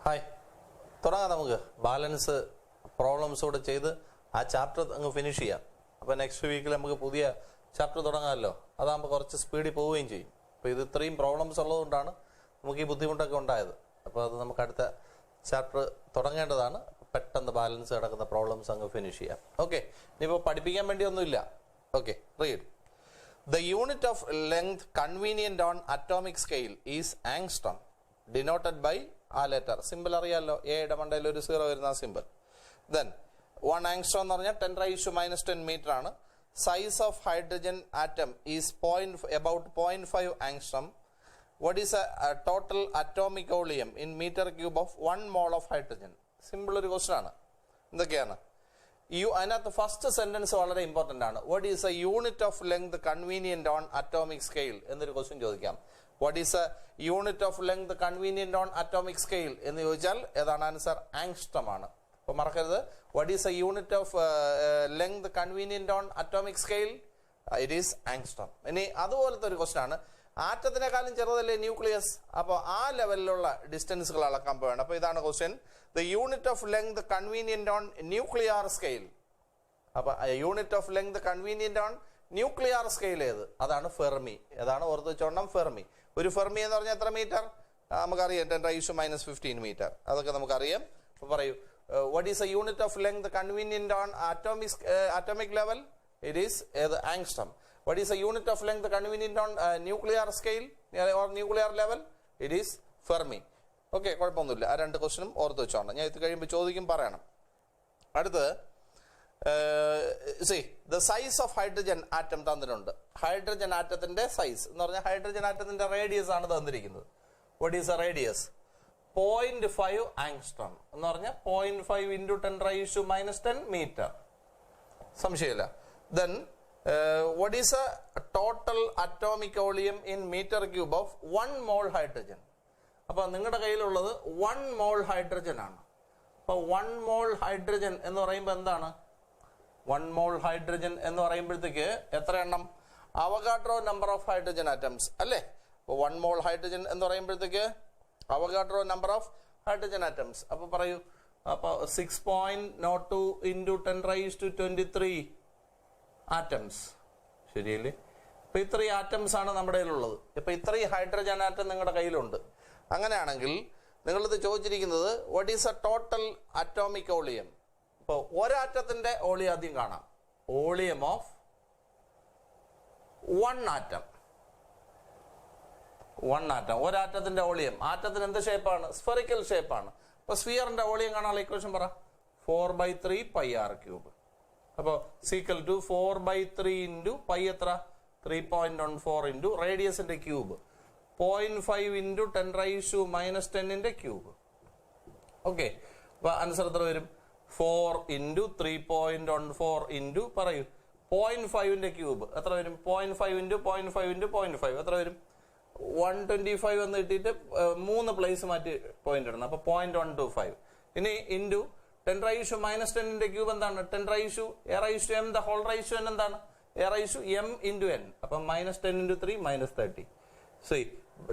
Hi, തുടങ്ങാം. നമുക്ക് balance problems കൂടെ ചെയ്ത് ആ ചാപ്റ്റർ അങ്ങ് ഫിനിഷ് ചെയ്യാം. അപ്പോൾ നെക്സ്റ്റ് വീക്കിൽ നമുക്ക് പുതിയ ചാപ്റ്റർ തുടങ്ങാമല്ലോ. അതാകുമ്പോൾ കുറച്ച് സ്പീഡിൽ പോവുകയും ചെയ്യും. അപ്പോൾ ഇത് ഇത്രയും പ്രോബ്ലംസ് ഉള്ളതുകൊണ്ടാണ് നമുക്ക് ഈ ബുദ്ധിമുട്ടൊക്കെ ഉണ്ടായത്. അപ്പോൾ അത് നമുക്ക് അടുത്ത ചാപ്റ്റർ തുടങ്ങേണ്ടതാണ്. പെട്ടെന്ന് ബാലൻസ് കിടക്കുന്ന പ്രോബ്ലംസ് അങ്ങ് ഫിനിഷ് ചെയ്യാം. ഓക്കെ, ഇനിയിപ്പോൾ പഠിപ്പിക്കാൻ വേണ്ടിയൊന്നുമില്ല. Okay, read. The unit of length convenient on atomic scale is angstrom, denoted by ആ ലെറ്റർ. സിമ്പിൾ അറിയാമല്ലോ, എയുടെ മണ്ടയിൽ ഒരു 0 വരുന്ന സിമ്പിൾ. ദെൻ 1 ആങ്സ്ട്രോം എന്ന് പറഞ്ഞാൽ 10⁻⁻10 മീറ്റർ ആണ്. Size of hydrogen atom is about 0.5 angstrom. What is a total atomic volume in meter cube of 1 mole of hydrogen? Simple ഒരു ക്വസ്റ്റൻ ആണ്. എന്തൊക്കെയാണ് അതിനകത്ത് ഫസ്റ്റ് സെന്റൻസ് വളരെ ഇമ്പോർട്ടന്റ് ആണ്. What is a unit of length convenient on atomic scale എന്നൊരു question ചോദിക്കാം. What is a unit of length convenient on atomic scale എന്ന് ചോദിച്ചാൽ ഏതാണ് ആൻസർ? ആങ്സ്ട്രോം ആണ്. അപ്പൊ മറക്കരുത്, what is a unit of length convenient on atomic scale? It is angstrom. ഇനി അതുപോലത്തെ ഒരു ക്വസ്റ്റൻ ആണ്, ആറ്റത്തിനെക്കാളും ചെറുതല്ലേ ന്യൂക്ലിയസ്? അപ്പോൾ ആ ലെവലിലുള്ള ഡിസ്റ്റൻസുകൾ അളക്കാൻ പോവുകയാണ്. അപ്പോൾ ഇതാണ് question. The unit of length convenient on nuclear scale. അപ്പൊ unit of length convenient on nuclear scale ഏത്? അതാണ് ഫെർമി. ഏതാണ്? ഓർത്ത് വെച്ചോണം, ഫെർമി. ഒരു ഫെർമി എന്ന് പറഞ്ഞാൽ എത്ര മീറ്റർ? നമുക്കറിയാം, 10⁻⁻15 മീറ്റർ. അതൊക്കെ നമുക്കറിയാം. അപ്പൊ പറയൂ, what is a unit of length convenient on atomic level? It is angstrom. What is the unit of length convenient on nuclear scale or nuclear level? It is Fermi. Okay, കുഴപ്പമൊന്നുമില്ല. ആ രണ്ട് ക്വസ്റ്റ്യനും ഓർത്ത് വെച്ചോണം. ഞാൻ ഇത് കഴിയുമ്പോൾ ചോദിക്കും, പറയണം. അടുത്ത് the size of hydrogen atom തന്നിട്ടുണ്ട്. ഹൈഡ്രജൻ ആറ്റത്തിന്റെ സൈസ് എന്ന് പറഞ്ഞാൽ ഹൈഡ്രജൻ ആറ്റത്തിന്റെ റേഡിയസ് ആണ് തന്നിരിക്കുന്നത്. What is A radius? 0.5 angstrom എന്ന് പറഞ്ഞാൽ 0.5 × 10⁻⁻10 മീറ്റർ. സംശയമില്ല. Then what is a total atomic volume in meter cube of 1 mole hydrogen? അപ്പൊ നിങ്ങളുടെ കയ്യിലുള്ളത് 1 mole ഹൈഡ്രജൻ ആണ്. അപ്പൊ 1 mole ഹൈഡ്രജൻ എന്ന് പറയുമ്പോൾ എന്താണ്? 1 mole ഹൈഡ്രജൻ എന്ന് പറയുമ്പോഴത്തേക്ക് എത്ര എണ്ണം? Avogadro number of hydrogen atoms അല്ലേ? അപ്പൊ 1 mole ഹൈഡ്രജൻ എന്ന് പറയുമ്പോഴത്തേക്ക് Avogadro number of hydrogen atoms. അപ്പൊ പറയൂ, അപ്പൊ 6.02 × 10⁻23 ആറ്റംസ്. ശരിയല്ലേ? ഇപ്പൊ ഇത്രയും ആറ്റംസ് ആണ് നമ്മുടെ കയ്യിലുള്ളത്. ഇപ്പൊ ഇത്രയും ഹൈഡ്രജൻ ആറ്റം നിങ്ങളുടെ കയ്യിലുണ്ട്. അങ്ങനെയാണെങ്കിൽ നിങ്ങളിത് ചോദിച്ചിരിക്കുന്നത് what is a total atomic volume? ഇപ്പൊ ഒരാറ്റത്തിന്റെ വോളിയം ആദ്യം കാണാം. Volume of 1 atom. 1 ആറ്റം, ഒരാറ്റത്തിന്റെ വോളിയം. ആറ്റത്തിന് എന്ത് ഷേപ്പാണ്? സ്ഫെറിക്കൽ ഷേപ്പാണ്. അപ്പൊ സ്ഫിയറിന്റെ വോളിയം കാണാനുള്ള ഇക്വേഷൻ പറ. 4/3 πr³. അപ്പോ സീക്വൽ ടു 4/3 × π എത്ര? 3.14 × റേഡിയസിന്റെ ക്യൂബ് 0.5 × 10⁻⁻10 ക്യൂബ്. ഓക്കെ, അപ്പൊ ആൻസർ എത്ര വരും? 4 × 3.14 × പറയൂ 0.5 ക്യൂബ് എത്ര വരും? 0.5 × 0.5 × 0.5 എത്ര വരും? 125 എന്ന് കിട്ടിയിട്ട് 3 പ്ലേസ് മാറ്റി പോയിന്റ് ഇടണം. അപ്പൊ 0.125. ഇനി ഇൻറ്റു 10⁻⁻10 ക്യൂബ് എന്താണ്? 10⁻m the whole raise n എന്താണ്? m × n. അപ്പൊ -10 × 3 -30.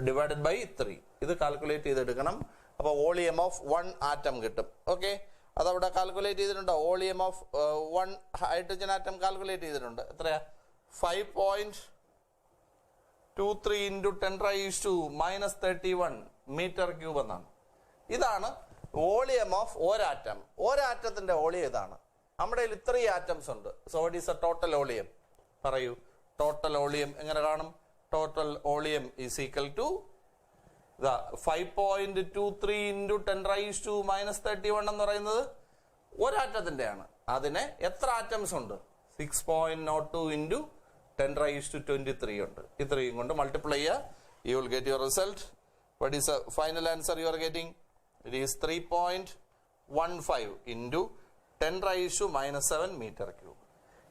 Divided by 3. ഇത് കാൽക്കുലേറ്റ് ചെയ്തെടുക്കണം. അപ്പൊ വോളിയം ഓഫ് 1 ആറ്റം കിട്ടും. ഓക്കെ, അതവിടെ കാൽക്കുലേറ്റ് ചെയ്തിട്ടുണ്ടോ? Volume of 1 hydrogen atom calculate ചെയ്തിട്ടുണ്ട്. എത്രയാ? 5.23 × 10⁻⁻31 മീറ്റർ ക്യൂബ് എന്നാണ്. ഇതാണ് വോളിയം ഓഫ് ഒരാറ്റം. ഒരാറ്റത്തിന്റെ വോളിയം ഇതാണ്. നമ്മുടെ കയ്യിൽ ഇത്രയും ആറ്റംസ് ഉണ്ട്. So what is a total volume? പറയൂ, ടോട്ടൽ വോളിയം എങ്ങനെ കാണും? Total volume is equal to 5.23 × 10⁻⁻31 എന്ന് പറയുന്നത് ഒരാറ്റത്തിന്റെയാണ്. അതിന് എത്ര ആറ്റംസ് ഉണ്ട്? 6.02 × 10⁻23 ഉണ്ട്. ഇത്രയും കൊണ്ട് മൾട്ടിപ്ലൈ ചെയ്യുക. You will get your result. What is a final answer you are getting? It is 3.15 × 10⁻⁻7 metre cube.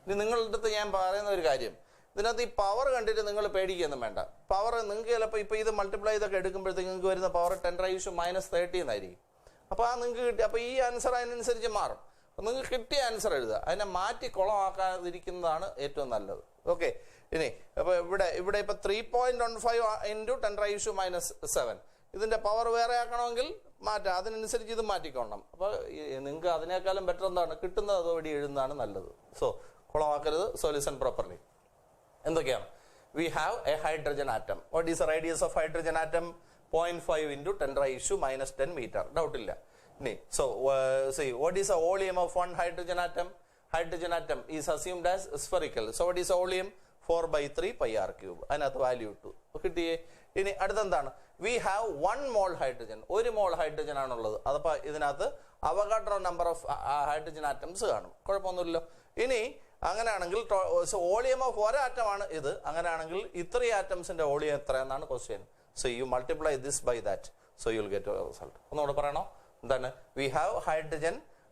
ഇനി നിങ്ങളുടെ അടുത്ത് ഞാൻ പറയുന്ന ഒരു കാര്യം, ഇതിനകത്ത് ഈ പവർ കണ്ടിട്ട് നിങ്ങൾ പേടിക്കുകയൊന്നും വേണ്ട. പവർ നിങ്ങൾക്ക് ചിലപ്പോൾ ഇപ്പൊ ഇത് മൾട്ടിപ്ലൈ ചെയ്തൊക്കെ എടുക്കുമ്പോഴത്തേക്ക് നിങ്ങൾക്ക് വരുന്ന പവർ 10⁻⁻30 എന്നായിരിക്കും. അപ്പൊ നിങ്ങൾക്ക് കിട്ടി. അപ്പൊ ഈ ആൻസർ അതിനനുസരിച്ച് മാറും. അപ്പൊ നിങ്ങൾക്ക് കിട്ടിയ ആൻസർ എഴുതുക. അതിനെ മാറ്റി കുളമാക്കാതിരിക്കുന്നതാണ് ഏറ്റവും നല്ലത്. ഓക്കെ, ഇനി അപ്പൊ ഇവിടെ ഇപ്പൊ 3.15 × 10⁻⁻7 ഇതിന്റെ പവർ വേറെ ആക്കണമെങ്കിൽ മാറ്റാം, അതിനനുസരിച്ച് ഇത് മാറ്റിക്കൊള്ളണം. അപ്പോൾ നിങ്ങൾക്ക് അതിനേക്കാളും ബെറ്റർ എന്താണ്, കിട്ടുന്നത് അതോടെ എഴുതുന്നതാണ് നല്ലത്. സോ കുളമാക്കരുത്, സൊല്യൂഷൻ പ്രോപ്പർലി. എന്തൊക്കെയാണ്? We have a hydrogen atom. What is the radius of hydrogen atom? 0.5 into 10⁻⁻10 meter. Doubt illa. So, see, what is the volume of one hydrogen atom? Hydrogen atom is assumed as spherical. So, what is the volume? 4/3 pi r cube. Another value 2. Okay, ini aduthandana. We have 1 mole hydrogen. 1 mole hydrogen aanullathu. Adappa idinathu Avogadro number of hydrogen atoms കാണും. കുഴപ്പമൊന്നുമില്ല. ഇനി അങ്ങനെയാണെങ്കിൽ volume of ഒരു atom ആണ് ഇത്. അങ്ങനെയാണെങ്കിൽ ഇത്രയും ആറ്റംസിന്റെ volume എത്ര എന്നാണ് question. So you multiply this by that, so you will get your result. ഒന്നുകൂടെ പറയണോ? എന്താണ്? We have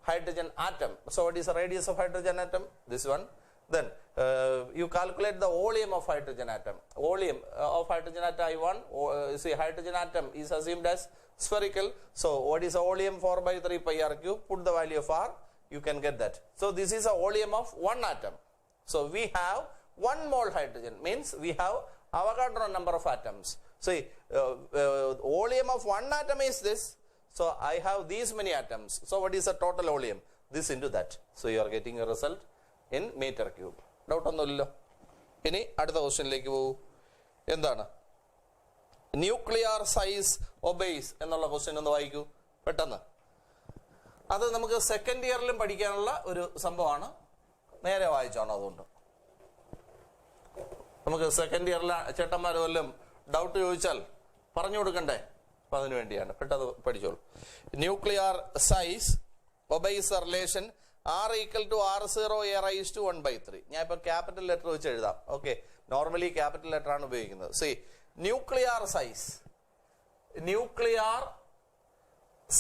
hydrogen atom. So what is the radius of hydrogen atom? This one. Then you calculate the volume of hydrogen atom. Volume of hydrogen atom I1. See, hydrogen atom is assumed as spherical. So what is the volume? 4/3 pi r cube. Put the value of r. You can get that. So this is a volume of one atom. So we have 1 mole hydrogen, means we have Avogadro number of atoms. See, volume of one atom is this. So I have these many atoms. So what is the total volume? This into that. So you are getting a result in meter cube. Doubt ഒന്നുമില്ലല്ലോ. ഇനി അടുത്ത ക്വസ്റ്റ്യനിലേക്ക് പോകൂ. എന്താണ്? Nuclear size obeys എന്നുള്ള question ഒന്ന് വായിക്കൂ പെട്ടെന്ന്. അത് നമുക്ക് സെക്കൻഡ് ഇയറിലും പഠിക്കാനുള്ള ഒരു സംഭവമാണ്. നേരെ വായിച്ചാണ്. അതുകൊണ്ട് നമുക്ക് സെക്കൻഡ് ഇയറിലെ ചേട്ടന്മാർ വല്ലതും ഡൗട്ട് ചോദിച്ചാൽ പറഞ്ഞു കൊടുക്കണ്ടേ? അപ്പൊ അതിനു വേണ്ടിയാണ്. പെട്ടെന്ന് പഠിച്ചോളൂ. Nuclear size obeys relation R equal to R0 a raised to 1/3. ഞാൻ ഇപ്പൊ ക്യാപിറ്റൽ ലെറ്റർ വെച്ച് എഴുതാം. ഓക്കെ, നോർമലി ക്യാപിറ്റൽ ലെറ്റർ ആണ് ഉപയോഗിക്കുന്നത്. സി, ന്യൂക്ലിയർ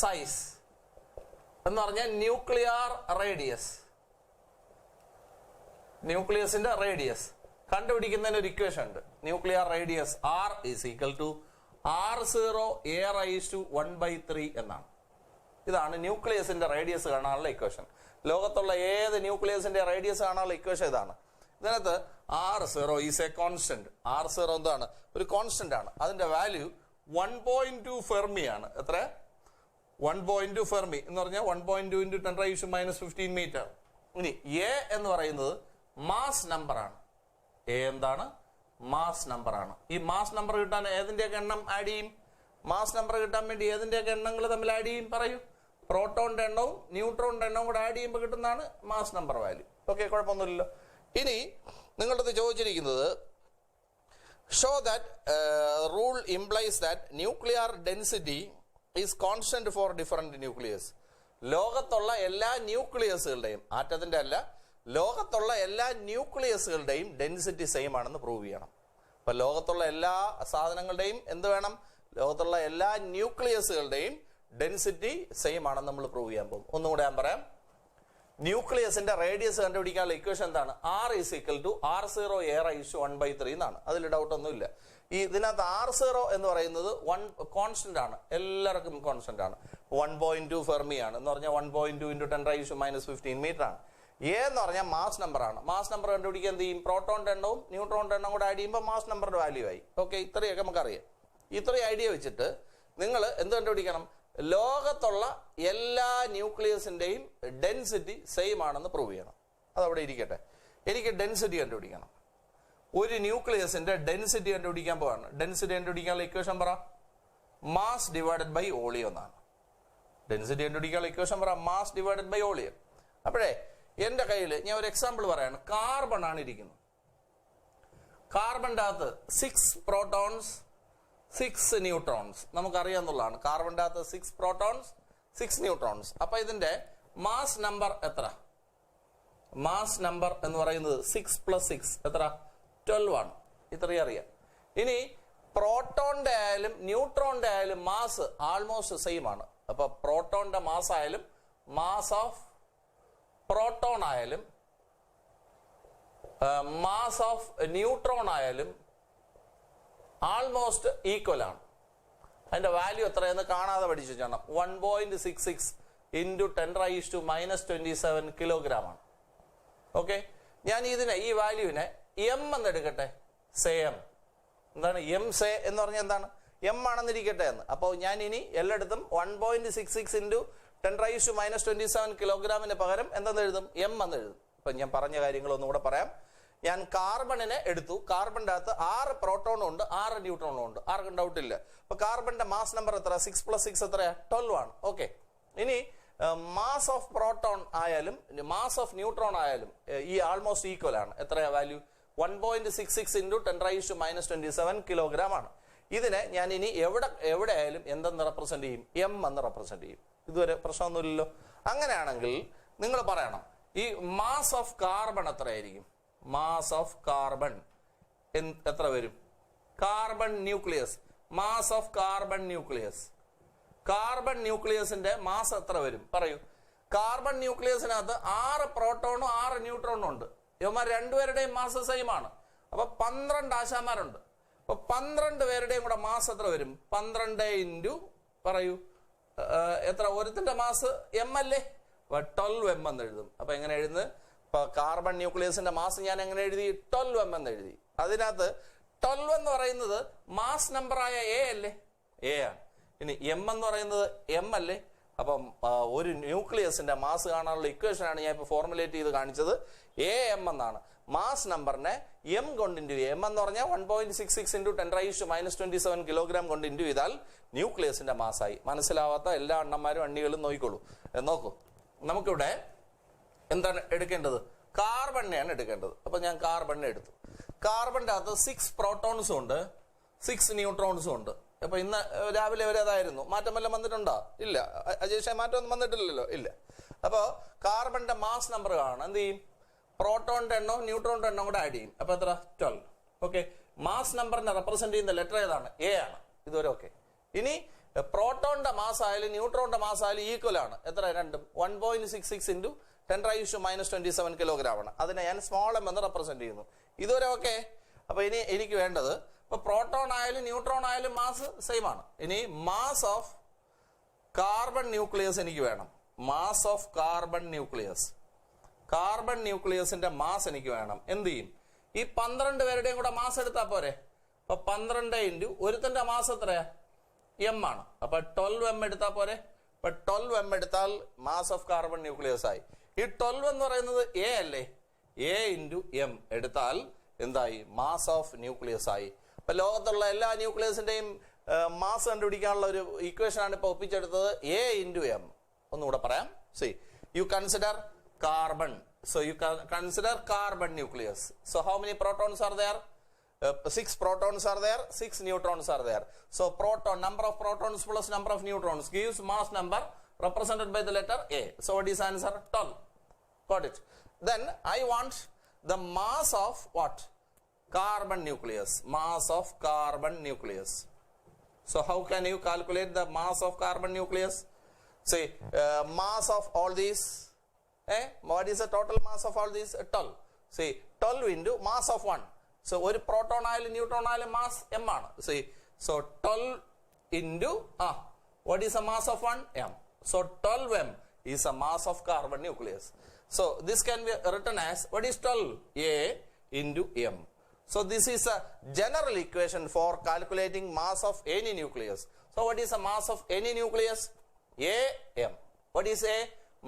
സൈസ് എന്ന് പറഞ്ഞാൽ ന്യൂക്ലിയർ റേഡിയസ്, ന്യൂക്ലിയസിന്റെ റേഡിയസ് കണ്ടുപിടിക്കുന്നതിന് ഒരു ഇക്വേഷൻ ഉണ്ട്. Nuclear radius R is equal to R0 a raised to 1/3 എന്നാണ്. ഇതാണ് ന്യൂക്ലിയസിന്റെ റേഡിയസ് കാണാനുള്ള ഇക്വേഷൻ. ലോകത്തുള്ള ഏത് ന്യൂക്ലിയസിന്റെ റേഡിയസ് കാണാനുള്ള ഇക്വേഷൻ ഇതാണ്. ഇതിനകത്ത് R0 is A constant. R0 എന്താണ്? ഒരു കോൺസ്റ്റന്റ് ആണ്. അതിന്റെ വാല്യൂ 1.2 ഫെർമി ആണ്. എത്ര? 1.2 ഫെർമി എന്ന് പറഞ്ഞാൽ 1.2 into 10⁻⁻15 മീറ്റർ. ഇനി എ എന്ന് പറയുന്നത് മാസ് നമ്പർ ആണ്. എ എന്താണ്? മാസ് നമ്പർ ആണ്. ഈ മാസ് നമ്പർ കിട്ടാൻ ഏതിന്റെയൊക്കെ എണ്ണം ആഡ് ചെയ്യും? മാസ് നമ്പർ കിട്ടാൻ വേണ്ടി ഏതിന്റെയൊക്കെ എണ്ണങ്ങൾ തമ്മിൽ ആഡ് ചെയ്യും? പറയൂ. പ്രോട്ടോണിന്റെ എണ്ണവും ന്യൂട്രോണിന്റെ എണ്ണവും കൂടെ ആഡ് ചെയ്യുമ്പോൾ കിട്ടുന്നതാണ് മാസ് നമ്പർ വാല്യൂ. ഓക്കെ, കുഴപ്പമൊന്നുമില്ലല്ലോ. ഇനി നിങ്ങളുടെ അടുത്ത് ചോദിച്ചിരിക്കുന്നത് show that rule implies that nuclear density is constant for different nucleus. ലോകത്തുള്ള എല്ലാ ന്യൂക്ലിയസുകളുടെയും, ആറ്റത്തിന്റെ അല്ല, ലോകത്തുള്ള എല്ലാ ന്യൂക്ലിയസുകളുടെയും ഡെൻസിറ്റി സെയിം ആണെന്ന് പ്രൂവ് ചെയ്യണം. അപ്പൊ ലോകത്തുള്ള എല്ലാ സാധനങ്ങളുടെയും എന്ത് വേണം? ലോകത്തുള്ള എല്ലാ ന്യൂക്ലിയസുകളുടെയും ഡെൻസിറ്റി സെയിം ആണെന്ന് നമ്മൾ പ്രൂവ് ചെയ്യാൻ പോകും. ഒന്നും കൂടെ ഞാൻ പറയാം. ന്യൂക്ലിയസിന്റെ റേഡിയസ് കണ്ടുപിടിക്കാനുള്ള ഇക്വേഷൻ എന്താണ്? R is equal to R0 a raised to 1/3 എന്നാണ്. അതിൽ ഡൗട്ട് ഒന്നുമില്ല. ഈ ഇതിനകത്ത് R0 എന്ന് പറയുന്നത് കോൺസ്റ്റന്റ് ആണ്. എല്ലാവർക്കും കോൺസ്റ്റന്റ് ആണ്. 1.2 ഫെർമി ആണ് എന്ന് പറഞ്ഞാൽ 1.2 into 10⁻⁻15 മീറ്റർ ആണ്. എ എന്ന് പറഞ്ഞാൽ മാസ് നമ്പർ ആണ്. മാസ് നമ്പർ കണ്ടുപിടിക്കാൻ എന്ത് ചെയ്യും? പ്രോട്ടോണിന്റെ എണ്ണവും ന്യൂട്രോണിന്റെ എണ്ണം കൂടെ ആഡ് ചെയ്യുമ്പോൾ മാസ് നമ്പറിന്റെ വാല്യൂ ആയി. ഓക്കെ, ഇത്രയൊക്കെ നമുക്കറിയാം. ഇത്രയും ഐഡിയ വെച്ചിട്ട് നിങ്ങൾ എന്ത് കണ്ടുപിടിക്കണം? ലോകത്തുള്ള എല്ലാ ന്യൂക്ലിയസിന്റെയും ഡെൻസിറ്റി സെയിം ആണെന്ന് പ്രൂവ് ചെയ്യണം. അതവിടെ ഇരിക്കട്ടെ. എനിക്ക് ഡെൻസിറ്റി കണ്ടുപിടിക്കണം. ഒരു ന്യൂക്ലിയസിന്റെ ഡെൻസിറ്റി കണ്ടുപിടിക്കാൻ പോവാണ്. ഡെൻസിറ്റി കണ്ടുപിടിക്കാനുള്ള ഇക്വേഷൻ പറ. മാസ് ഡിവൈഡഡ് ബൈ വോളിയം എന്നാണ്. ഡെൻസിറ്റി കണ്ടുപിടിക്കാനുള്ള ഇക്വേഷൻ പറ. Mass divided by volume. അപ്പോഴേ എന്റെ കയ്യിൽ ഞാൻ ഒരു എക്സാമ്പിൾ പറയാണ്. കാർബൺ ആണ് ഇരിക്കുന്നത്. കാർബണിന്റെ അകത്ത് 6 പ്രോട്ടോൺസ് 6 ന്യൂട്രോൺസ് നമുക്കറിയാവുന്നതാണ്. കാർബണിന്റെ അകത്ത് 6 പ്രോട്ടോൺസ് 6 ന്യൂട്രോൺസ്. അപ്പൊ ഇതിന്റെ മാസ് നമ്പർ എത്ര? മാസ് നമ്പർ എന്ന് പറയുന്നത് 6 + 6 എത്ര? 12 ആണ്. ഇത്രയും അറിയാം. ഇനി പ്രോട്ടോണിന്റെ ആയാലും ന്യൂട്രോണിന്റെ ആയാലും മാസ് ആൾമോസ്റ്റ് സെയിം ആണ്. അപ്പൊ പ്രോട്ടോണിന്റെ മാസ് ആയാലും മാസ് ഓഫ് പ്രോട്ടോൺ ആയാലും മാസ് ഓഫ് ന്യൂട്രോൺ ആയാലും ആൾമോസ്റ്റ് ഈക്വൽ ആണ്. അതിന്റെ വാല്യൂ എത്രയെന്ന് കാണാതെ പഠിച്ചു വെച്ചാണ്. 1.66 into 10⁻⁻27 കിലോഗ്രാം ആണ്. ഓക്കെ, ഞാൻ ഇതിനെ ഈ വാല്യൂവിനെ എം എന്ന് എടുക്കട്ടെ. സേ എം എന്താണ്? എം സേ എന്ന് പറഞ്ഞാൽ എന്താണ്? എം ആണെന്നിരിക്കട്ടെ എന്ന്. അപ്പോൾ ഞാൻ ഇനി എല്ലായിടത്തും 1.66 ഇൻറ്റു 10⁻⁻27 കിലോഗ്രാമിന് പകരം എന്തെന്ന് എഴുതും? എം എന്ന് എഴുതും. ഇപ്പൊ ഞാൻ പറഞ്ഞ കാര്യങ്ങൾ ഒന്നുകൂടെ പറയാം. ഞാൻ കാർബണിനെ എടുത്തു. കാർബണിന്റെ അകത്ത് 6 പ്രോട്ടോണും ഉണ്ട്, 6 ന്യൂട്രോണും ഉണ്ട്. ആർക്കും ഡൗട്ട് ഇല്ല. അപ്പൊ കാർബണിന്റെ മാസ് നമ്പർ എത്ര? 6 + 6 എത്രയാ? 12 ആണ്. ഓക്കെ. ഇനി മാസ് ഓഫ് പ്രോട്ടോൺ ആയാലും മാസ് ഓഫ് ന്യൂട്രോൺ ആയാലും ഈ ആൾമോസ്റ്റ് ഈക്വൽ ആണ്. എത്രയാ വാല്യൂ? 1.66 ഇൻറ്റു 10⁻⁻27 കിലോഗ്രാം ആണ്. ഇതിനെ ഞാൻ ഇനി എവിടെ ആയാലും എന്തെന്ന് റെപ്രസെന്റ് ചെയ്യും? എം എന്ന് റെപ്രസെന്റ് ചെയ്യും. ഇതുവരെ പ്രശ്നമൊന്നുമില്ലല്ലോ. അങ്ങനെയാണെങ്കിൽ നിങ്ങൾ പറയണം, ഈ മാസ് ഓഫ് കാർബൺ എത്രയായിരിക്കും? മാസ് ഓഫ് കാർബൺ എത്ര വരും? Carbon nucleus, mass of carbon nucleus. Carbon ന്യൂക്ലിയസിന്റെ മാസ് എത്ര വരും? പറയൂ. കാർബൺ ന്യൂക്ലിയസിനകത്ത് 6 പ്രോട്ടോണും 6 ന്യൂട്രോണും ഉണ്ട്. ഇവന്മാർ രണ്ടുപേരുടെയും മാസ് സെയിം ആണ്. അപ്പൊ 12 ആശാന്മാരുണ്ട്. അപ്പൊ 12 പേരുടെയും കൂടെ മാസ് എത്ര വരും? 12 ഇൻറ്റു പറയൂ എത്ര? ഒരുത്തിന്റെ മാസ് എം അല്ലേ? 12 എം എന്ന് എഴുതും. അപ്പൊ എങ്ങനെ എഴുതുന്നത്? ഇപ്പൊ കാർബൺ ന്യൂക്ലിയസിന്റെ മാസ് ഞാൻ എങ്ങനെ എഴുതി? 12 എം എന്ന് എഴുതി. അതിനകത്ത് 12 എന്ന് പറയുന്നത് മാസ് നമ്പറായ എ അല്ലേ? എ ആണ്. ഇനി എം എന്ന് പറയുന്നത് എം അല്ലേ? അപ്പം ഒരു ന്യൂക്ലിയസിന്റെ മാസ് കാണാനുള്ള ഇക്വേഷൻ ആണ് ഞാൻ ഇപ്പൊ ഫോർമുലേറ്റ് ചെയ്ത് കാണിച്ചത്. എ എം എന്നാണ്. മാസ് നമ്പറിനെ എം കൊണ്ട് ഇൻറ്റു എം എന്ന് പറഞ്ഞാൽ 1.66 ഇൻറ്റു 10⁻⁻27 കിലോഗ്രാം കൊണ്ട് ഇൻറ്റു ചെയ്താൽ ന്യൂക്ലിയസിന്റെ മാസായി. മനസ്സിലാവാത്ത എല്ലാ അണ്ണന്മാരും അണ്ണികളും നോക്കിക്കോളൂ. നോക്കൂ, നമുക്കിവിടെ എന്താണ് എടുക്കേണ്ടത്? കാർബണിനെയാണ് എടുക്കേണ്ടത്. അപ്പൊ ഞാൻ കാർബണിനെ എടുത്തു. കാർബണിന്റെ അകത്ത് 6 പ്രോട്ടോൺസും ഉണ്ട്, 6 ന്യൂട്രോൺസും ഉണ്ട്. അപ്പൊ ഇന്ന് രാവിലെ വരെ അതായിരുന്നു. മാറ്റം വല്ലതും വന്നിട്ടുണ്ടോ? ഇല്ല. അജേഷ മാറ്റമൊന്നും വന്നിട്ടില്ലല്ലോ? ഇല്ല. അപ്പോ കാർബണിന്റെ മാസ് നമ്പർ കാണാം. എന്ത് ചെയ്യും? പ്രോട്ടോണിന്റെ എണ്ണവും ന്യൂട്രോണിന്റെ എണ്ണവും കൂടെ ആഡ് ചെയ്യും. അപ്പൊ എത്ര? 12. ഓക്കെ. മാസ് നമ്പറിനെ റെപ്രസെന്റ് ചെയ്യുന്ന ലെറ്റർ ഏതാണ്? എ ആണ്. ഇതുവരെ ഓക്കെ. ഇനി പ്രോട്ടോണിന്റെ മാസ് ആയാലും ന്യൂട്രോണിന്റെ മാസ് ആയാലും ഈക്വൽ ആണ്. എത്ര? രണ്ടും 1.66 ഇൻറ്റു 10⁻⁻27 കിലോഗ്രാം ആണ്. അതിനെ ഞാൻ സ്മോൾ എം എന്ന് റെപ്രസെന്റ് ചെയ്യുന്നു. ഇതുവരെ ഓക്കെ. അപ്പൊ ഇനി എനിക്ക് വേണ്ടത്, ഇപ്പൊ പ്രോട്ടോൺ ആയാലും ന്യൂട്രോൺ ആയാലും മാസ് സെയിം ആണ്. ഇനി മാസ് ഓഫ് കാർബൺ ന്യൂക്ലിയസ് എനിക്ക് വേണം. Mass of carbon nucleus, carbon ന്യൂക്ലിയസിന്റെ മാസ് എനിക്ക് വേണം. എന്ത് ചെയ്യും? ഈ 12 പേരുടെയും കൂടെ മാസ് എടുത്താ പോരെ? അപ്പൊ 12 ഇൻറ്റു ഒരുത്തന്റെ മാസ് എത്രയാ? എം ആണ്. അപ്പൊ 12 എം എടുത്താ പോരെ? അപ്പൊ 12 എം എടുത്താൽ മാസ് ഓഫ് കാർബൺ ന്യൂക്ലിയസ് ആയി. ഈ 12 എന്ന് പറയുന്നത് എ അല്ലേ? എ ഇൻറ്റു എം എടുത്താൽ എന്തായി? മാസ് ഓഫ് ന്യൂക്ലിയസ് ആയി. ഇപ്പൊ ലോകത്തുള്ള എല്ലാ ന്യൂക്ലിയസിന്റെയും മാസ് കണ്ടുപിടിക്കാനുള്ള ഒരു ഇക്വേഷൻ ആണ് ഇപ്പൊ ഒപ്പിച്ചെടുത്തത്. A into M. ഒന്നുകൂടെ പറയാം. C, U consider carbon. So you can consider carbon nucleus. So how many protons are there? 6 protons are there, 6 neutrons are there. So proton, number of protons plus number of neutrons gives mass number represented by the letter A. So what is answer? 12. Got it? Then I want the mass of what? Carbon nucleus. Mass of carbon nucleus. So how can you calculate the mass of carbon nucleus? See, mass of all these. What is the total mass of all these? 12. See, 12 into mass of 1. So ഒരു proton ആയാലും neutron ആയാലും mass M ആണ്. See, so 12 into what is the mass of 1? M. So 12 m is a mass of carbon nucleus. So this can be written as, what is 12? A into m. So this is a general equation for calculating mass of any nucleus. So what is the mass of any nucleus? A m. What is A?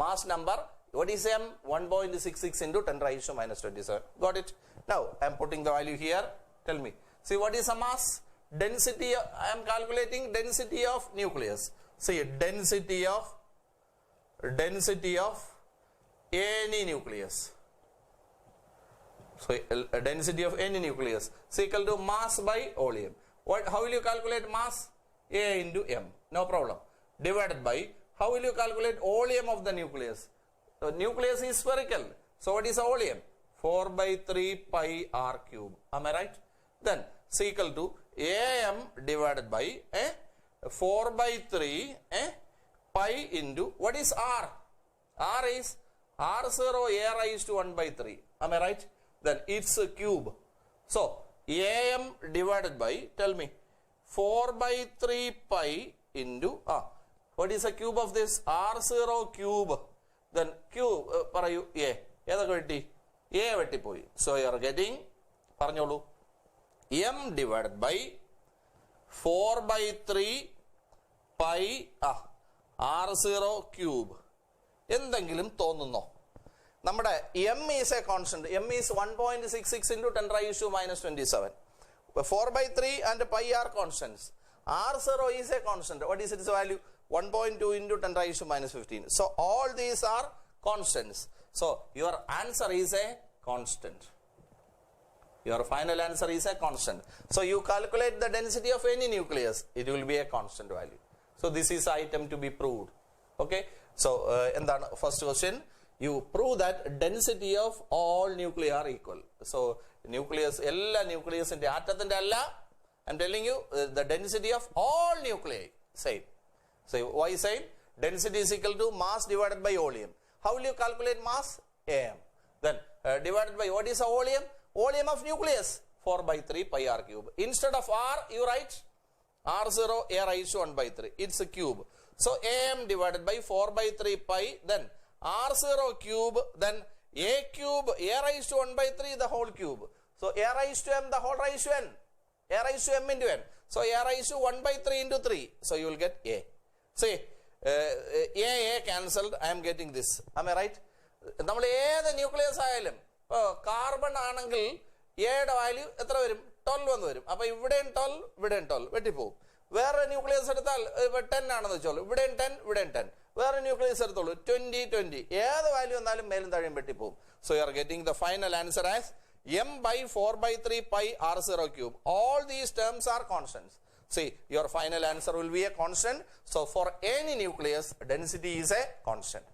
Mass number. What is m? 1.66 into 10⁻⁻27. Got it? Now I am putting the value here. Tell me. See, what is a mass? Density. I am calculating density of nucleus. See, density of any nucleus. So density of any nucleus is equal to mass by volume. How will you calculate mass? A into m. No problem. Divided by, how will you calculate volume of the nucleus? The nucleus is spherical. So what is the volume? 4/3 pi r cube. Am I right? Then is equal to am divided by 4/3 pi into, what is r? R is r0 a raised to 1/3. Am I right? Then it's a cube. So am divided by, tell me, 4/3 pi into what is the cube of this? R0 cube. Then cube parayu a. ഏതൊക്കെ വെട്ടി? A വെട്ടിപ്പോയി. So you are getting, പറഞ്ഞോളൂ, m divided by 4/3 pi r0 cube എന്തെങ്കിലും തോന്നുന്നോ? നമ്മുടെ m is a constant. m is 1.66 into 10 raised to minus 27. 4/3 and pi are constants. r0 is a constant. What is its value? 1.2 into 10 raised to minus 15. So all these are constants. So your answer is a constant. Your final answer is a constant. So you calculate the density of any nucleus. It will be a constant value. So this is item to be proved. Okay. So first question. You prove that density of all nuclei are equal. So nucleus, all nucleus in the atom and alla, I'm telling you the density of all nuclei same. So why same? Density is equal to mass divided by volume. How will you calculate mass? Am. Then divided by what is the volume? Volume of nucleus 4/3 pi r cube. Instead of r you write r0 a raised to 1/3. It's a cube. So am divided by 4/3 pi, then r0 cube, then a cube, a raised to 1/3 the whole cube. So a raised to m the whole raised to n, a raised to m into n. So a raised to 1/3 into 3. So you will get a. See, a cancelled. I am getting this. Am I right? നമ്മൾ ഏത് nucleus ആയാലും ഇപ്പോൾ carbon ആണെങ്കിൽ എയുടെ value എത്ര വരും? 12 എന്ന് വരും. അപ്പൊ ഇവിടെയും 12 ഇവിടെയും 12 വെട്ടിപ്പോവും. വേറെ ന്യൂക്ലിയസ് എടുത്താൽ 10 ആണെന്ന് വെച്ചോളൂ, ഇവിടെയും 10 ഇവിടെയും 10. വേറെ ന്യൂക്ലിയസ് എടുത്തോളൂ 20 20. ഏത് വാല്യൂ വന്നാലും മേലും താഴെയും വെട്ടിപ്പോവും. So you are getting the final answer as m/4/3 pi r0 cube. All these terms are constants. See, your final answer will be a constant. So for any nucleus, density is a constant.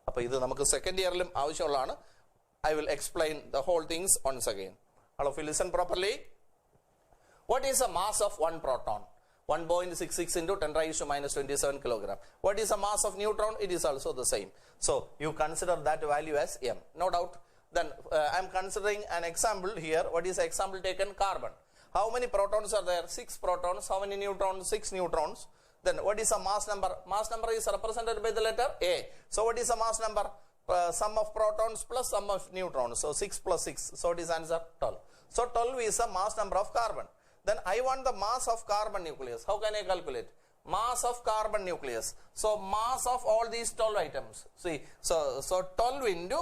അപ്പോൾ ഇത് നമുക്ക് second ഇയറിലും ആവശ്യമുള്ളതാണ്. I will explain the whole things once again. All of you listen properly. What is the mass of one proton? 1.66 into 10 raised to minus 27 kilogram. What is the mass of neutron? It is also the same. So you consider that value as m. No doubt. Then I am considering an example here. What is the example taken? Carbon. How many protons are there? 6 protons. How many neutrons? 6 neutrons. Then what is the mass number? Mass number is represented by the letter A. So what is the mass number? Sum of protons plus sum of neutrons. So 6 plus 6. So it is answer 12. So 12 is the mass number of carbon. Then I want the mass of carbon nucleus. How can I calculate? Mass of carbon nucleus. So mass of all these 12 items. See, so 12 into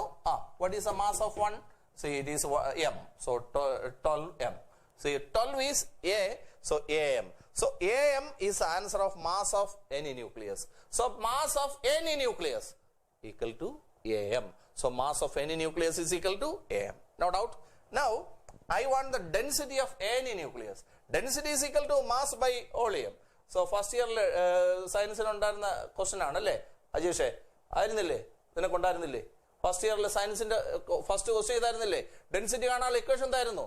what is the mass of one? See, it is m. So 12 m. See, 12 is a. So am. So am is the answer of mass of any nucleus. So mass of any nucleus equal to am. So mass of any nucleus is equal to am. No doubt. Now I want the density of any nucleus. Density is equal to mass by volume. So first year സയൻസിൽ ഉണ്ടായിരുന്ന question ആണല്ലേ അജീഷേ? ആയിരുന്നില്ലേ? ഇതിനെ കൊണ്ടായിരുന്നില്ലേ? First ഇയറിൽ സയൻസിന്റെ first question ചെയ്തായിരുന്നില്ലേ? Density കാണാനുള്ള equation എന്തായിരുന്നു?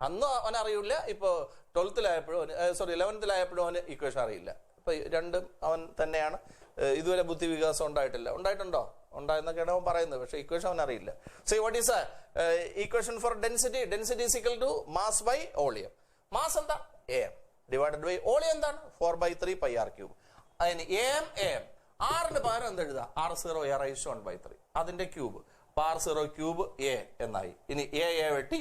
അന്ന് അവൻ അറിയില്ല. ഇപ്പോൾ 11th-ലായപ്പോഴും അവന് ഇക്വേഷൻ അറിയില്ല. ഇപ്പൊ രണ്ടും അവൻ തന്നെയാണ്. ഇതുവരെ ബുദ്ധി വികാസം ഉണ്ടായിട്ടുണ്ടോ? ഉണ്ടായെന്നൊക്കെയാണ് അവൻ പറയുന്നത്. പക്ഷെ ഇക്വേഷൻ അവൻ അറിയില്ല. So what is equation for density? Density is equal to mass by volume. Mass എന്താ? am ഡിവൈഡഡ് ബൈ വോളിയം എന്താണ്? 4/3 pi r cube. അതിന് am ആറിന് പകരം എന്ത് എഴുതാം? r0 a raised to 1/3 അതിന്റെ ക്യൂബ്. അപ്പൊ r0 ക്യൂബ് a എന്നായി. ഇനി a വെട്ടി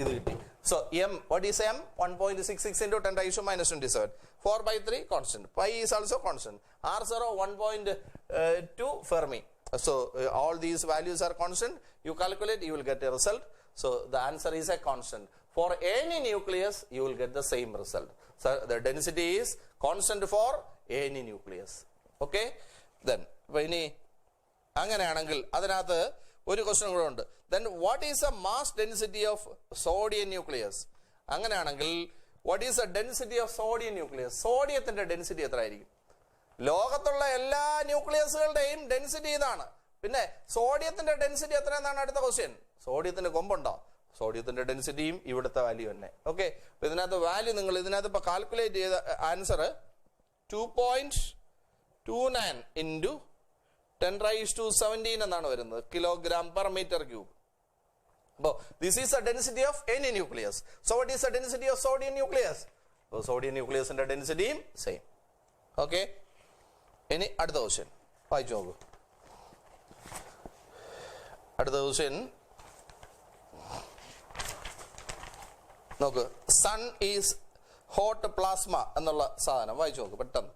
ഇത് കിട്ടി. So m, what is m? 1.66 into 10 raised to minus 27. 4/3 constant. Pi is also constant. r0 1.2 Fermi. So all these values are constant. You calculate, you will get a result. So the answer is a constant. For any nucleus, you will get the same result. So the density is constant for any nucleus. Okay? Then, ഇനി അങ്ങനെയാണെങ്കിൽ അതിനകത്ത് ഒരു question കൂടെ ഉണ്ട്. Then what is the mass density of sodium nucleus? അങ്ങനെയാണെങ്കിൽ what is the density of sodium nucleus? സോഡിയത്തിന്റെ density എത്ര ആയിരിക്കും? ലോകത്തുള്ള എല്ലാ ന്യൂക്ലിയസുകളുടെയും ഡെൻസിറ്റി ഇതാണ്. പിന്നെ സോഡിയത്തിന്റെ ഡെൻസിറ്റി എത്ര എന്നാണ് അടുത്ത ക്വസ്റ്റ്യൻ. സോഡിയത്തിന്റെ കൊമ്പുണ്ടോ? സോഡിയത്തിന്റെ ഡെൻസിറ്റിയും ഇവിടുത്തെ വാല്യൂ തന്നെ. ഓക്കെ, അപ്പൊ ഇതിനകത്ത് വാല്യൂ നിങ്ങൾ ഇതിനകത്ത് ഇപ്പൊ കാൽക്കുലേറ്റ് ചെയ്ത ആൻസർ 2.29 into 10 raised to 17 എന്നാണ് വരുന്നത്, കിലോഗ്രാം പെർ മീറ്റർ ക്യൂബ്. അപ്പോൾ this is the density of any nucleus. So what is the density of sodium nucleus? Sodium ന്യൂക്ലിയസിന്റെ ഡെൻസിറ്റിയും സെയിം. ഓക്കെ, ഇനി അടുത്ത ക്വസ്റ്റ്യൻ വായിച്ചു നോക്കൂ. അടുത്ത ക്വസ്റ്റ്യൻ നോക്ക്. സൺ ഈസ് ഹോട്ട് പ്ലാസ്മ എന്നുള്ള സാധനം വായിച്ചു നോക്ക് പെട്ടെന്ന്.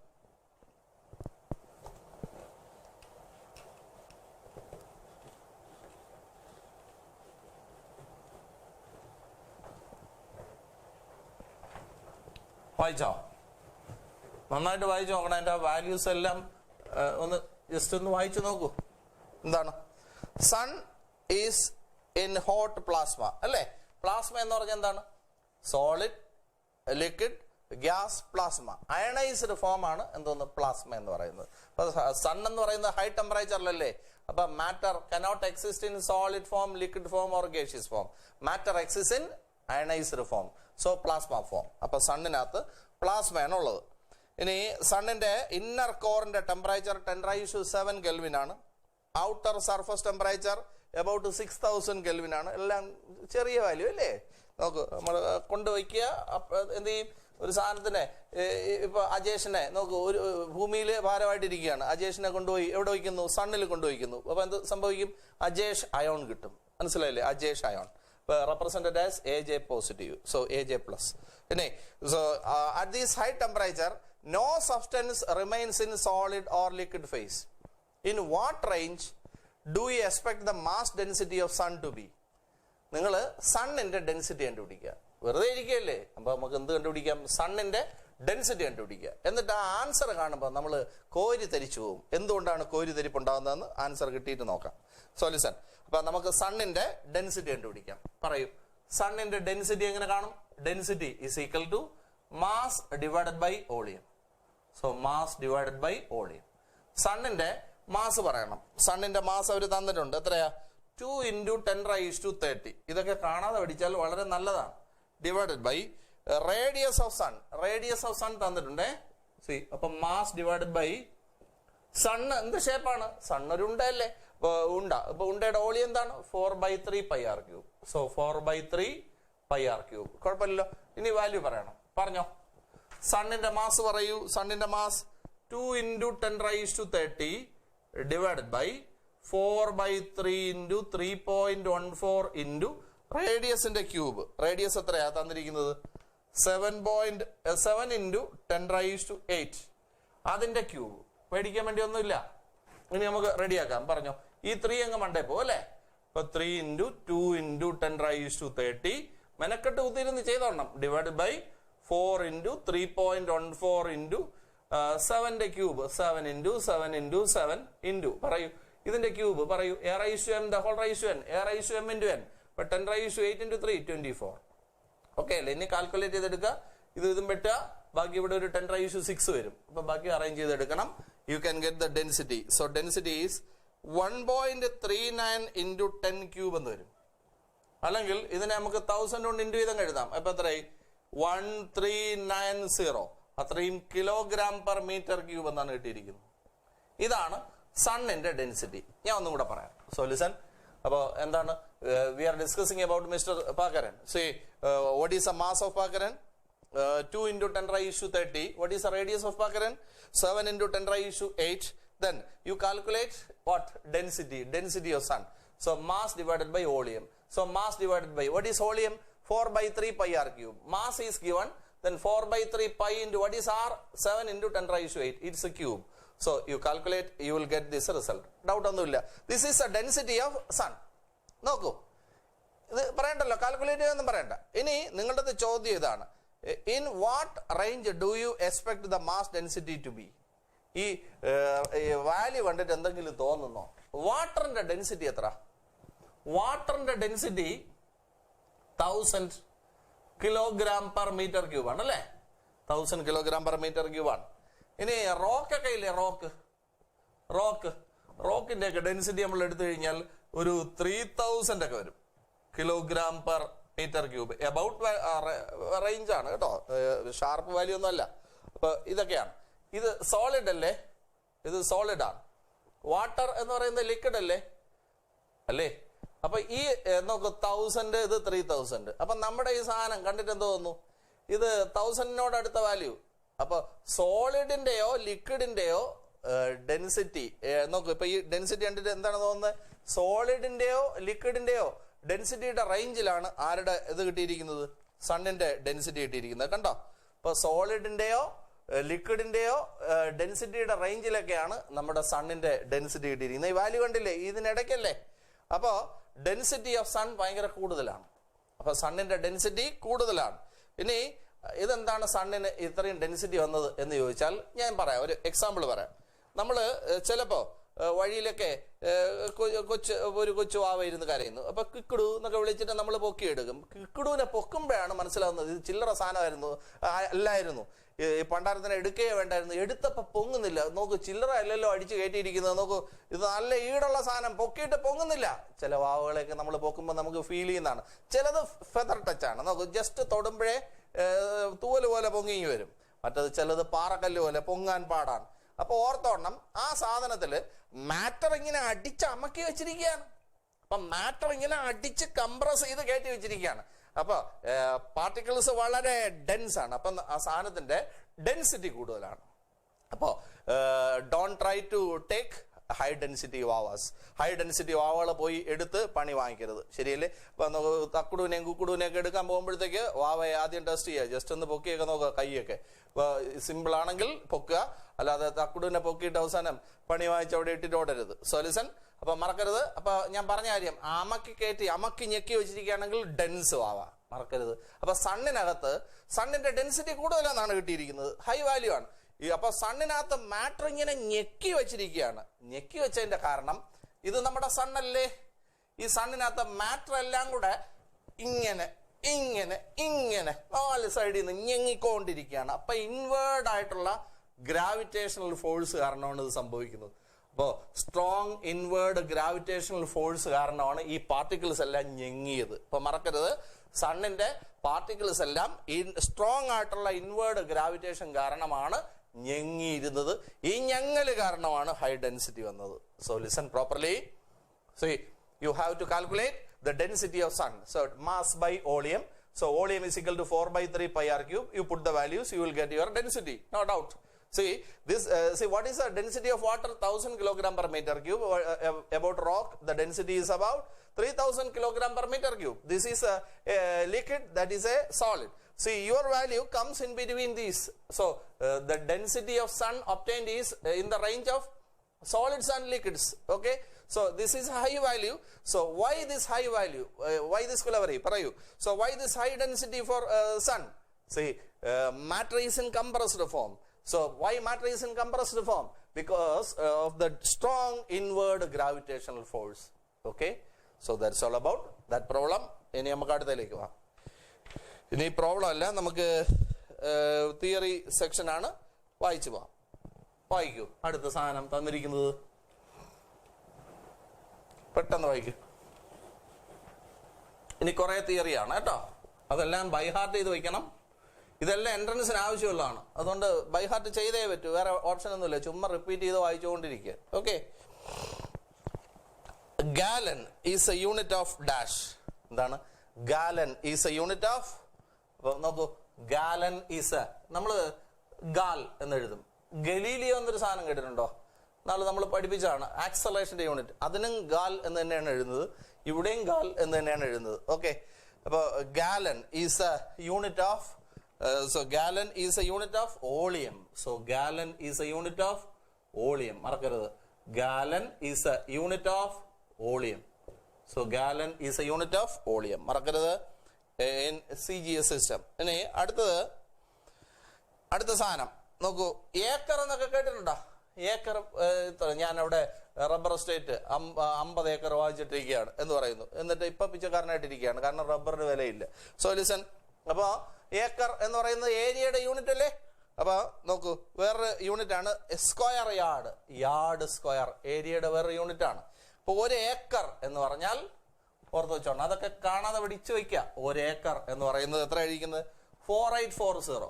വായിച്ചോ? നന്നായിട്ട് വായിച്ചു നോക്കണം. അതിന്റെ വാല്യൂസ് എല്ലാം ഒന്ന് ജസ്റ്റ് ഒന്ന് വായിച്ചു നോക്കൂ. എന്താണ്? Sun is in hot plasma അല്ലേ? പ്ലാസ്മ എന്ന് പറഞ്ഞാൽ എന്താണ്? Solid, liquid, gas, plasma. Ionised form ആണ് എന്തോന്ന്? പ്ലാസ്മ എന്ന് പറയുന്നത്. അപ്പൊ സൺ എന്ന് പറയുന്നത് ഹൈ ടെമ്പറേച്ചറിലല്ലേ? അപ്പൊ matter cannot exist in solid form, liquid form or gaseous form. Matter exist in ionised form, so plasma form. അപ്പൊ സണ്ണിനകത്ത് പ്ലാസ്മയാണ് ഉള്ളത്. ഇനി സണ്ണിന്റെ ഇന്നർ കോറിന്റെ ടെമ്പറേച്ചർ 10⁻⁷ കെൽവിൻ ആണ്. Outer surface temperature about 6000 kelvin ആണ്. എല്ലാം ചെറിയ വാല്യൂ അല്ലേ? നോക്ക്, നമ്മൾ കൊണ്ടുവയ്ക്കുക. എന്ത് ചെയ്യും? ഒരു സാധനത്തിനെ ഇപ്പൊ അജേഷിനെ നോക്കൂ, ഒരു ഭൂമിയിൽ ഭാരമായിട്ടിരിക്കുകയാണ്. അജേഷിനെ കൊണ്ടുപോയി എവിടെ വയ്ക്കുന്നു? സണ്ണിൽ കൊണ്ടുവയ്ക്കുന്നു. അപ്പൊ എന്ത് സംഭവിക്കും? അജേഷ് അയോൺ കിട്ടും. മനസ്സിലായില്ലേ? Ajesh ion represented as AJ positive, so AJ plus. So at this high temperature, no substance remains in solid or liquid phase. In what range do you expect the mass density of sun to be? നിങ്ങൾ സണ്ണിന്റെ density കണ്ടുപിടിക്കുക. വെറുതെ ഇരിക്കുകയല്ലേ? അപ്പൊ നമുക്ക് എന്ത് കണ്ടുപിടിക്കാം? സണ്ണിന്റെ density കണ്ടുപിടിക്കുക. എന്നിട്ട് ആ ആൻസർ കാണുമ്പോൾ നമ്മൾ കോരി തരിച്ചു പോകും. എന്തുകൊണ്ടാണ് കോരി തരിപ്പുണ്ടാകുന്നതെന്ന് ആൻസർ കിട്ടിയിട്ട് നോക്കാം. സൊല്യൂഷൻ. അപ്പൊ നമുക്ക് സണ്ണിന്റെ ഡെൻസിറ്റി കണ്ടുപിടിക്കാം. പറയൂ, സണ്ണിന്റെ ഡെൻസിറ്റി എങ്ങനെ കാണും? Density is equal to mass divided by volume. So mass divided by volume. സണ്ണിന്റെ മാസ് പറയണം. സണ്ണിന്റെ മാസ് അവർ തന്നിട്ടുണ്ട്. എത്രയാ? 2 × 10⁻30. ഇതൊക്കെ കാണാതെ പഠിച്ചാൽ വളരെ നല്ലതാണ്. Divided by radius of sun. Radius of sun തന്നിട്ടുണ്ടേ. സി, അപ്പൊ മാസ് ഡിവൈഡഡ് ബൈ സണ്ണ് എന്ത് ഷേപ്പാണ്? സണ്ണ് ഒരു ഉണ്ടല്ലേ? ഉണ്ട. അപ്പൊ ഉണ്ടയുടെ വോളിയം എന്താണ്? 4/3 πr³. So 4/3 πr³. കുഴപ്പമില്ലല്ലോ. ഇനി വാല്യൂ പറയണം. പറഞ്ഞോ. സണ്ണിന്റെ മാസ് പറയൂ. സണ്ണിന്റെ മാസ് 2 × 10⁻30 ഡിവൈഡഡ് ബൈ 4/3 × 3.14 ഇൻറ്റു റേഡിയസിന്റെ ക്യൂബ്. റേഡിയസ് എത്രയാ തന്നിരിക്കുന്നത്? 7 × 10⁻8. അതിന്റെ ക്യൂബ്. പേടിക്കാൻ വേണ്ടി ഒന്നുമില്ല. ഇനി നമുക്ക് റെഡിയാക്കാം. പറഞ്ഞോ. ഈ 3 അങ്ങ് മണ്ടേ പോകും അല്ലേ? അപ്പൊ 3 × 2 × 10⁻30 മെനക്കെട്ട് കുത്തിയിരുന്ന് ചെയ്തോണം. ഡിവൈഡ് ബൈ 4 × 3.14 ഇൻറ്റു 7ന്റെ ക്യൂബ്. 7 × 7 × 7 ഇൻറ്റു പറയൂ ഇതിന്റെ ക്യൂബ്. പറയൂ a⁻m the whole raised to n. a⁻m × n. അപ്പൊ 10⁻8 × 3 24. ഓക്കെ അല്ലേ? ഇനി കാൽക്കുലേറ്റ് ചെയ്തെടുക്കുക. ഇതും വെട്ടുക. ബാക്കി ഇവിടെ ഒരു 10⁻6 വരും. അപ്പൊ ബാക്കി അറേഞ്ച് ചെയ്തെടുക്കണം. You can get the density. So density is 1.39 × 10³ എന്ന് വരും. അല്ലെങ്കിൽ ഇതിനെ നമുക്ക് 1000 കൊണ്ട് ഇൻറ്റു ചെയ്തങ്ങ് എഴുതാം. അപ്പൊ എത്രയായി? 1390. അത്രയും kg/m³ എന്നാണ് കിട്ടിയിരിക്കുന്നത്. ഇതാണ് സണ്ണിന്റെ ഡെൻസിറ്റി. ഞാൻ ഒന്നും കൂടെ പറയാം. സൊല്യൂഷൻ. അപ്പോ എന്താണ്? We are discussing about mister Pakkaran. See, what is the mass of Pakkaran? 2 × 10⁻30. What is the radius of Pakaran? 7 × 10⁻8. Then you calculate what? Density. Density of sun. So mass divided by volume. So mass divided by, what is volume? 4/3 πr³. Mass is given. Then 4/3 pi into what is r? 7 × 10⁻8. It's a cube. So you calculate, you will get this result. Doubt ഒന്നുമില്ല. This is the density of sun. നോക്കൂ, ഇത് പറയണ്ടല്ലോ, calculate ചെയ്യാനൊന്നും പറയണ്ട. ഇനി നിങ്ങളുടെ ചോദ്യം ഇതാണ്: in what range do you expect the mass density to be? ഈ വാല്യൂ കണ്ടിട്ട് എന്തെങ്കിലും തോന്നുന്നോ? വാട്ടറിന്റെ ഡെൻസിറ്റി എത്ര? വാട്ടറിന്റെ ഡെൻസിറ്റി 1000 kg/m³ ആണ് അല്ലേ? 1000 kg/m³ ആണ്. ഇനി റോക്കൊക്കെ ഇല്ലേ? റോക്കിന്റെ ഒക്കെ ഡെൻസിറ്റി നമ്മൾ എടുത്തു കഴിഞ്ഞാൽ ഒരു 3000 ഒക്കെ വരും. kg/m³. എബൌട്ട് റേഞ്ച് ആണ് കേട്ടോ, ഷാർപ്പ് വാല്യൂ ഒന്നും അല്ല. അപ്പൊ ഇതൊക്കെയാണ്. ഇത് സോളിഡ് അല്ലേ? ഇത് സോളിഡ് ആണ്. വാട്ടർ എന്ന് പറയുന്നത് ലിക്വിഡ് അല്ലേ? അപ്പൊ ഈ നോക്ക് 1000, ഇത് 3000. അപ്പൊ നമ്മുടെ ഈ സാധനം കണ്ടിട്ട് എന്തോ തോന്നുന്നു? ഇത് 1000 അടുത്ത വാല്യൂ. അപ്പൊ സോളിഡിന്റെയോ ലിക്വിഡിന്റെയോ ഡെൻസിറ്റി നോക്കൂ. ഇപ്പൊ ഈ ഡെൻസിറ്റി കണ്ടിട്ട് എന്താണ് തോന്നുന്നത്? സോളിഡിന്റെയോ ലിക്വിഡിന്റെയോ ഡെൻസിറ്റിയുടെ റേഞ്ചിലാണ് ആരുടെ ഇത് കിട്ടിയിരിക്കുന്നത്? സണ്ണിന്റെ ഡെൻസിറ്റി കിട്ടിയിരിക്കുന്നത്. കണ്ടോ? ഇപ്പൊ സോളിഡിന്റെയോ ലിക്വിഡിന്റെയോ ഡെൻസിറ്റിയുടെ റേഞ്ചിലൊക്കെയാണ് നമ്മുടെ സണ്ണിന്റെ ഡെൻസിറ്റി കിട്ടിയിരിക്കുന്നത്. ഈ വാല്യൂ കണ്ടില്ലേ, ഇതിനിടയ്ക്കല്ലേ. അപ്പോ ഡെൻസിറ്റി ഓഫ് സൺ ഭയങ്കര കൂടുതലാണ്. അപ്പൊ സണ്ണിന്റെ ഡെൻസിറ്റി കൂടുതലാണ്. ഇനി ഇതെന്താണ് സണ്ണിന് ഇത്രയും ഡെൻസിറ്റി വന്നത് എന്ന് ചോദിച്ചാൽ ഞാൻ പറയാം, ഒരു എക്സാമ്പിൾ പറയാം. നമ്മള് ചിലപ്പോ വഴിയിലൊക്കെ ഒരു കൊച്ചു വാവ ഇരുന്ന് കരയുന്നു. അപ്പൊ കിക്കിടു എന്നൊക്കെ വിളിച്ചിട്ട് നമ്മൾ പൊക്കിയെടുക്കും. കിക്കിടുവിനെ പൊക്കുമ്പോഴാണ് മനസ്സിലാവുന്നത് ഇത് ചില്ലറ സാധനമായിരുന്നു അല്ലായിരുന്നു, ഈ പണ്ടാരത്തിനെ എടുക്കുകയോ വേണ്ടായിരുന്നു. എടുത്തപ്പോ പൊങ്ങുന്നില്ല. നോക്കൂ, ചില്ലറ അല്ലല്ലോ അടിച്ചു കയറ്റിയിരിക്കുന്നത്. നോക്കൂ, ഇത് നല്ല ഈടുള്ള സാധനം, പൊക്കിയിട്ട് പൊങ്ങുന്നില്ല. ചില വാവുകളെയൊക്കെ നമ്മൾ പൊക്കുമ്പോൾ നമുക്ക് ഫീൽ ചെയ്യുന്നതാണ്. ചിലത് ഫെദർ ടച്ചാണ്. നോക്കൂ, ജസ്റ്റ് തൊടുമ്പോഴേ തൂവല് പോലെ പൊങ്ങി വരും. മറ്റത് ചിലത് പാറക്കല്ല് പോലെ പൊങ്ങാൻ പാടാണ്. അപ്പൊ ഓർത്തോണം, ആ സാധനത്തില് മാറ്റർ ഇങ്ങനെ അടിച്ച് അമക്കി വെച്ചിരിക്കുകയാണ്. അപ്പൊ മാറ്റർ ഇങ്ങനെ അടിച്ച് കംപ്രസ് ചെയ്ത് കയറ്റി വെച്ചിരിക്കുകയാണ്. അപ്പൊ പാർട്ടിക്കിൾസ് വളരെ ഡെൻസ് ആണ്. അപ്പൊ ആ സാധനത്തിന്റെ ഡെൻസിറ്റി കൂടുതലാണ്. അപ്പോ don't try to take high density വാവാസ്. ഹൈ ഡെൻസിറ്റി വാവകളെ പോയി എടുത്ത് പണി വാങ്ങിക്കരുത്, ശരിയല്ലേ? അപ്പൊ തക്കുടുവിനെയും കുക്കുടുവിനെയൊക്കെ എടുക്കാൻ പോകുമ്പോഴത്തേക്ക് വാവയെ ആദ്യം ടെസ്റ്റ് ചെയ്യുക. ജസ്റ്റ് ഒന്ന് പൊക്കിയൊക്കെ നോക്കുക, കൈയൊക്കെ സിമ്പിൾ ആണെങ്കിൽ പൊക്കുക, അല്ലാതെ തക്കുടുവിനെ പൊക്കിയിട്ട് അവസാനം പണി വാങ്ങിച്ച് അവിടെ ഇട്ടിട്ട് ഓടരുത്. സൊല്യൂഷൻ അപ്പൊ മറക്കരുത്. അപ്പൊ ഞാൻ പറഞ്ഞ കാര്യം, അമക്കി കയറ്റി അമക്കി ഞെക്കി വെച്ചിരിക്കുകയാണെങ്കിൽ ഡെൻസ് വാവ, മറക്കരുത്. അപ്പൊ സണ്ണിനകത്ത് സണ്ണിന്റെ ഡെൻസിറ്റി കൂടുതലെന്നാണ് കിട്ടിയിരിക്കുന്നത്, ഹൈ വാല്യൂ ആണ്. അപ്പൊ സണ്ണിനകത്ത് മാറ്റർ ഇങ്ങനെ ഞെക്കി വെച്ചിരിക്കുകയാണ്. ഞെക്കി വെച്ചതിന്റെ കാരണം, ഇത് നമ്മുടെ സണ്ണല്ലേ, ഈ സണ്ണിനകത്ത് മാറ്റർ എല്ലാം കൂടെ ഇങ്ങനെ ഇങ്ങനെ ഇങ്ങനെ 4 സൈഡിൽ നിന്ന് ഞെങ്ങിക്കൊണ്ടിരിക്കുകയാണ്. അപ്പൊ ഇൻവേർഡ് ആയിട്ടുള്ള ഗ്രാവിറ്റേഷണൽ ഫോഴ്സ് കാരണമാണ് ഇത് സംഭവിക്കുന്നത്. അപ്പോൾ സ്ട്രോങ് ഇൻവേർഡ് ഗ്രാവിറ്റേഷണൽ ഫോഴ്സ് കാരണമാണ് ഈ പാർട്ടിക്കിൾസ് എല്ലാം ഞെങ്ങിയത്. ഇപ്പൊ മറക്കരുത്, സണ്ണിന്റെ പാർട്ടിക്കിൾസ് എല്ലാം സ്ട്രോങ് ആയിട്ടുള്ള ഇൻവേർഡ് ഗ്രാവിറ്റേഷൻ കാരണമാണ് ഞെങ്ങിയിരുന്നത്. ഈ ഞെങ്ങല് കാരണമാണ് ഹൈ ഡെൻസിറ്റി വന്നത്. So listen properly. So you have to calculate the density of sun. So mass by volume. So volume is equal to 4/3 pi r cube. You put the values, you will get your density, no doubt. See this. See what is the density of water? 1000 kilogram per meter cube. About rock, the density is about 3000 kilogram per meter cube. This is a liquid, that is a solid. See, your value comes in between these. So the density of sun obtained is in the range of solids and liquids. Okay, so this is high value. So why this high value? Why this culavari? Parayu. So why this high density for sun? See, matter is in compressed form. So why matter is in compressed form? Because of the strong inward gravitational force. Okay, so that's all about that problem. ഇനി നമുക്ക് അടുത്തതിലേക്ക് പോവാം. ഇനി problem അല്ല, നമുക്ക് theory section ആണ്, വായിച്ചു പോവാം. വായിക്കൂ. അടുത്ത സാധനം തന്നിരിക്കുന്നത് പെട്ടെന്ന് വായിക്കൂ. ഇനി കുറെ തിയറിയാണ് കേട്ടോ, അതെല്ലാം ബൈഹാർട്ട് ചെയ്ത് വെക്കണം. ഇതെല്ലാം എൻട്രൻസിന് ആവശ്യമുള്ളതാണ്, അതുകൊണ്ട് ബൈഹാർട്ട് ചെയ്തേ പറ്റൂ, വേറെ ഓപ്ഷൻ ഒന്നുമില്ല. ചുമ്മാ റിപ്പീറ്റ് ചെയ്ത് വായിച്ചുകൊണ്ടിരിക്കുക. Okay, gallon is a unit of dash. എന്താണ് gallon? Is a unit of, നോക്കൂ, ഗാലൻ ഈസ്, നമ്മള് ഗാൽ എന്ന് എഴുതും. ഗലീലിയോ എന്നൊരു സാധനം കേട്ടിട്ടുണ്ടോ? നാളെ നമ്മൾ പഠിപ്പിച്ചതാണ്, ആക്സലറേഷന്റെ യൂണിറ്റ്. അതിനും ഗാൽ എന്ന് തന്നെയാണ് എഴുതുന്നത്, ഇവിടെയും ഗാൽ എന്ന് തന്നെയാണ് എഴുതുന്നത്. ഓക്കെ, അപ്പൊ gallon is a unit of, so gallon is a unit of volume. So gallon is a unit of volume, മറക്കരുത്. Gallon is a unit of volume. So gallon is a unit of volume, മറക്കരുത്. CGS system. ഇനി അടുത്ത സാധനം നോക്കൂ, acre എന്നൊക്കെ കേട്ടിട്ടുണ്ടോ? Acre, ഞാൻ അവിടെ റബ്ബർ എസ്റ്റേറ്റ് 50 ഏക്കർ വാങ്ങിച്ചിട്ടിരിക്കുകയാണ് എന്ന് പറയുന്നു. എന്നിട്ട് ഇപ്പൊ പിച്ചക്കാരനായിട്ടിരിക്കുകയാണ്, കാരണം റബ്ബറിന് വിലയില്ല. സോ ലിസൺ, അപ്പൊ ഏക്കർ എന്ന് പറയുന്നത് ഏരിയയുടെ യൂണിറ്റ് അല്ലേ? അപ്പൊ നോക്കൂ, വേറൊരു യൂണിറ്റ് ആണ് സ്ക്വയർ യാർഡ്. യാർഡ് സ്ക്വയർ ഏരിയയുടെ വേറൊരു യൂണിറ്റ് ആണ്. അപ്പൊ 1 ഏക്കർ എന്ന് പറഞ്ഞാൽ ഓർത്ത് വെച്ചോണം, അതൊക്കെ കാണാതെ പിടിച്ചു വയ്ക്കുക. 1 ഏക്കർ എന്ന് പറയുന്നത് എത്ര കഴിക്കുന്നത്? 4840.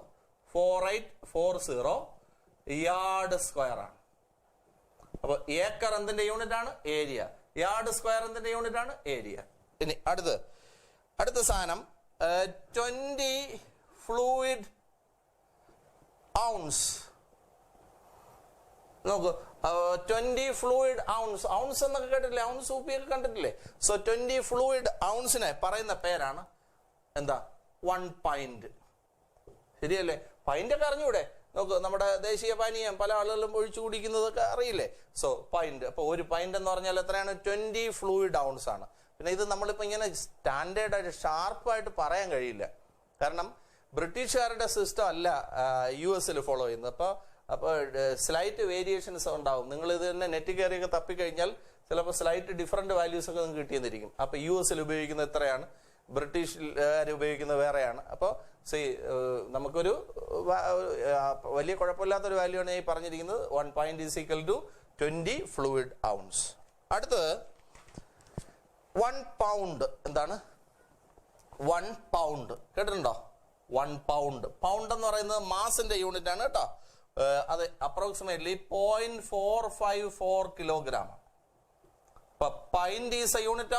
4840 യാർഡ് സ്ക്വയർ ആണ്. അപ്പൊ ഏക്കർ എന്തിന്റെ യൂണിറ്റ് ആണ്? ഏരിയ. യാർഡ് സ്ക്വയർ എന്തിന്റെ യൂണിറ്റ് ആണ്? ഏരിയ. ഇനി അടുത്ത സാധനം 20 ഫ്ലൂയിഡ് ഔൺസ്. നോക്കൂ, 20 ഫ്ലൂയിഡ് ഔൺസ്. ഔൺസ് എന്നൊക്കെ കേട്ടിട്ടില്ലേ? ഔൺസ് ഊപ്പിയൊക്കെ കണ്ടിട്ടില്ലേ? സോ 20 ഫ്ലൂയിഡ് ഔൺസിനെ പറയുന്ന പേരാണ് എന്താ? 1 പൈന്റ്. ശരിയല്ലേ? പൈൻ്റ് ഒക്കെ അറിഞ്ഞൂടെ? നോക്ക്, നമ്മുടെ ദേശീയ പാനീയം പല ആളുകളും ഒഴിച്ചു കുടിക്കുന്നതൊക്കെ അറിയില്ലേ? So pint. അപ്പോൾ ഒരു പൈൻ്റ് എന്ന് പറഞ്ഞാൽ എത്രയാണ്? 20 ഫ്ലൂയിഡ് ഔൺസ് ആണ്. പിന്നെ ഇത് നമ്മളിപ്പോൾ ഇങ്ങനെ സ്റ്റാൻഡേർഡായിട്ട് ഷാർപ്പായിട്ട് പറയാൻ കഴിയില്ല. കാരണം ബ്രിട്ടീഷുകാരുടെ സിസ്റ്റം അല്ല US ഫോളോ ചെയ്യുന്നത്. അപ്പോൾ സ്ലൈറ്റ് വേരിയേഷൻസ് ഉണ്ടാവും. നിങ്ങൾ ഇത് തന്നെ നെറ്റ് കയറിയൊക്കെ തപ്പിക്കഴിഞ്ഞാൽ ചിലപ്പോൾ സ്ലൈറ്റ് ഡിഫറെൻറ്റ് വാല്യൂസ് ഒക്കെ നിങ്ങൾക്ക് കിട്ടിയെന്നിരിക്കും. അപ്പോൾ US ഉപയോഗിക്കുന്നത് എത്രയാണ്, ബ്രിട്ടീഷുകാർ ഉപയോഗിക്കുന്നത് വേറെയാണ്. അപ്പോൾ നമുക്കൊരു വലിയ കുഴപ്പമില്ലാത്തൊരു വാല്യൂ ആണ് ഈ പറഞ്ഞിരിക്കുന്നത്. 1 pint is equal to 20 fluid ounce. അടുത്തത് 1 pound. എന്താണ് 1 pound? കേട്ടിട്ടുണ്ടോ? 1 pound. പൗണ്ട് എന്ന് പറയുന്നത് മാസിന്റെ യൂണിറ്റ് ആണ് കേട്ടോ. അത് അപ്രോക്സിമേറ്റ്ലി 0.454 കിലോഗ്രാം. അപ്പൊ pint is a unit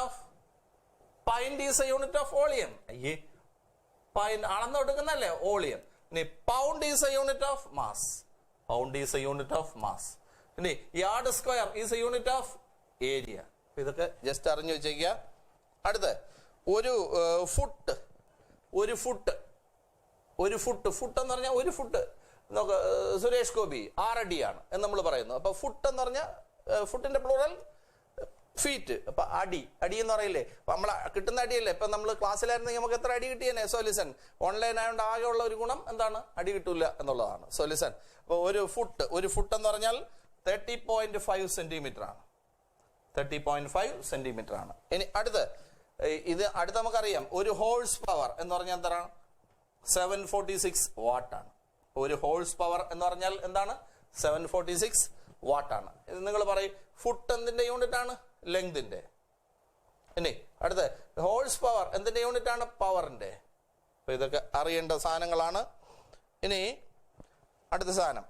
of volume. അയ്യേ, പൈന്റ് അളന്ന് എടുക്കുന്നല്ലേ വോളിയം. ഇനി pound is a unit of mass. ഇനി yard square is a unit of area. ഇതൊക്കെ ജസ്റ്റ് അറിഞ്ഞു വെച്ചേക്കുക. അടുത്ത് ഒരു ഫുട്ട് എന്ന് പറഞ്ഞാൽ ഒരു ഫുട്ട് നോക്ക്, സുരേഷ് ഗോപി 6 അടിയാണ് എന്ന് നമ്മൾ പറയുന്നു. അപ്പൊ ഫുട്ട് എന്ന് പറഞ്ഞാൽ ഫുട്ടിന്റെ പ്ലൂറൽ ഫീറ്റ്. അപ്പൊ അടി എന്ന് പറയില്ലേ? അപ്പൊ നമ്മൾ കിട്ടുന്ന അടിയല്ലേ? ഇപ്പൊ നമ്മൾ ക്ലാസ്സിലായിരുന്നെങ്കിൽ നമുക്ക് എത്ര അടി കിട്ടിയേനെ? സൊല്യൂഷൻ ഓൺലൈൻ ആയതുകൊണ്ട് ആകെയുള്ള ഒരു ഗുണം എന്താണ്? അടി കിട്ടൂല എന്നുള്ളതാണ്. സൊല്യൂഷൻ. അപ്പൊ ഒരു ഫുട്ട് എന്ന് പറഞ്ഞാൽ 30.5 സെന്റിമീറ്റർ ആണ്. 30.5 സെന്റിമീറ്റർ ആണ്. ഇനി അടുത്ത് നമുക്കറിയാം ഒരു ഹോഴ്സ് പവർ എന്ന് പറഞ്ഞാൽ എന്താണ്? 746 വാട്ട് ആണ്. ഒരു ഹോഴ്സ് പവർ എന്ന് പറഞ്ഞാൽ എന്താണ്? 746 വാട്ട് ആണ്. ഇത് നിങ്ങൾ പറയും ഫുട്ട് എന്തിന്റെ യൂണിറ്റ് ആണ്? ലെങ്തിന്റെ. ഇനി അടുത്ത ഹോഴ്സ് പവർ എന്തിന്റെ യൂണിറ്റ് ആണ്? പവറിന്റെ. അപ്പൊ ഇതൊക്കെ അറിയേണ്ട സാധനങ്ങളാണ്. ഇനി അടുത്ത സാധനം,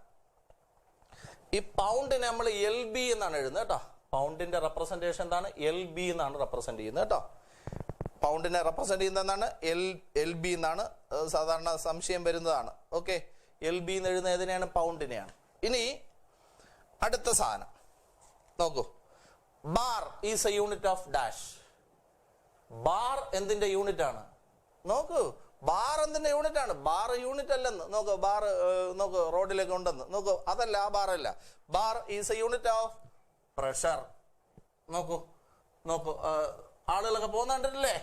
ഈ പൗണ്ടിനെ നമ്മൾ LB എന്നാണ് എഴുതുന്നത് കേട്ടോ. പൗണ്ടിന്റെ റെപ്രസെന്റേഷൻ എന്താണ്? LB എന്നാണ് റെപ്രസെന്റ് ചെയ്യുന്നത് കേട്ടോ. പൗണ്ടിനെ റെപ്രസെന്റ് ചെയ്യുന്നത് എന്താണ്? LB എന്നാണ് സാധാരണ സംശയം വരുന്നതാണ്. ഓക്കെ, LB എന്ന് എഴുതുന്നത് ഏതിനെയാണ്? പൗണ്ടിനെയാണ്. ഇനി അടുത്ത സാധനം നോക്കൂ, bar is a unit of dash. Bar എന്തിന്റെ യൂണിറ്റ് ആണ്? നോക്കൂ, ബാർ എന്തിന്റെ യൂണിറ്റ് ആണ്? ബാർ യൂണിറ്റ് അല്ലെന്ന് നോക്കൂ. ബാർ നോക്കൂ, റോഡിലേക്ക് ഉണ്ടെന്ന് നോക്കൂ. അതല്ല, ആ ബാർ അല്ല. Bar is a unit of pressure. നോക്കൂ, ആളുകളൊക്കെ പോകുന്നുണ്ടല്ലേ?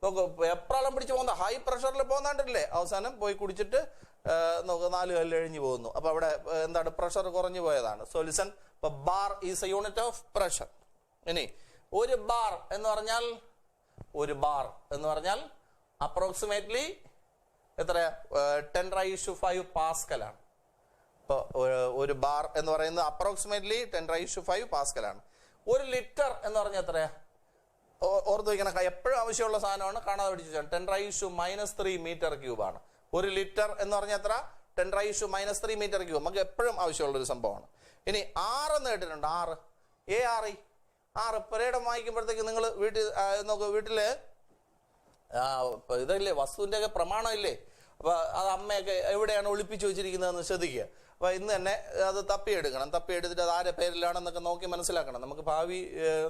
നോക്കൂ, എപ്രാളം പിടിച്ച് പോകുന്ന ഹൈ പ്രഷറിൽ പോകുന്നുണ്ടല്ലേ? അവസാനം പോയി കുടിച്ചിട്ട് നോക്കൂ 4 കല്ല് എഴിഞ്ഞു പോകുന്നു. അപ്പൊ അവിടെ എന്താണ്? പ്രഷർ കുറഞ്ഞു പോയതാണ്. സൊല്യൂഷൻ. ഇപ്പൊ bar is a unit of pressure. ഇനി ഒരു ബാർ എന്ന് പറഞ്ഞാൽ അപ്രോക്സിമേറ്റ്ലി എത്ര? 10⁵ പാസ്കൽ ആണ്. ഇപ്പൊ ഒരു ബാർ എന്ന് പറയുന്നത് അപ്രോക്സിമേറ്റ്ലി 10⁵ പാസ്കൽ ആണ്. 1 ലിറ്റർ എന്ന് പറഞ്ഞാൽ എത്രയാ? ഓർത്ത് വയ്ക്കണം, എപ്പോഴും ആവശ്യമുള്ള സാധനമാണ്, കാണാതെ പിടിച്ചു. 10⁻³ മീറ്റർ ക്യൂബ് ആണ്. 1 ലിറ്റർ എന്ന് പറഞ്ഞാൽ എത്ര? 10⁻³ മീറ്റർ ക്യൂബ്. നമുക്ക് എപ്പോഴും ആവശ്യമുള്ള ഒരു സംഭവമാണ്. ഇനി 6 എന്ന് കേട്ടിട്ടുണ്ട്. 6 പരേഡം വായിക്കുമ്പോഴത്തേക്ക് നിങ്ങൾ വീട്ടില് ഇതല്ലേ വസ്തുവിന്റെ ഒക്കെ പ്രമാണം ഇല്ലേ? അപ്പൊ അത് അമ്മയൊക്കെ എവിടെയാണ് ഒളിപ്പിച്ചു വെച്ചിരിക്കുന്നതെന്ന് ശ്രദ്ധിക്കുക. അപ്പൊ ഇന്ന് തന്നെ അത് തപ്പിയെടുത്തിട്ട് അത് ആരുടെ പേരിലാണെന്നൊക്കെ നോക്കി മനസ്സിലാക്കണം. നമുക്ക് ഭാവി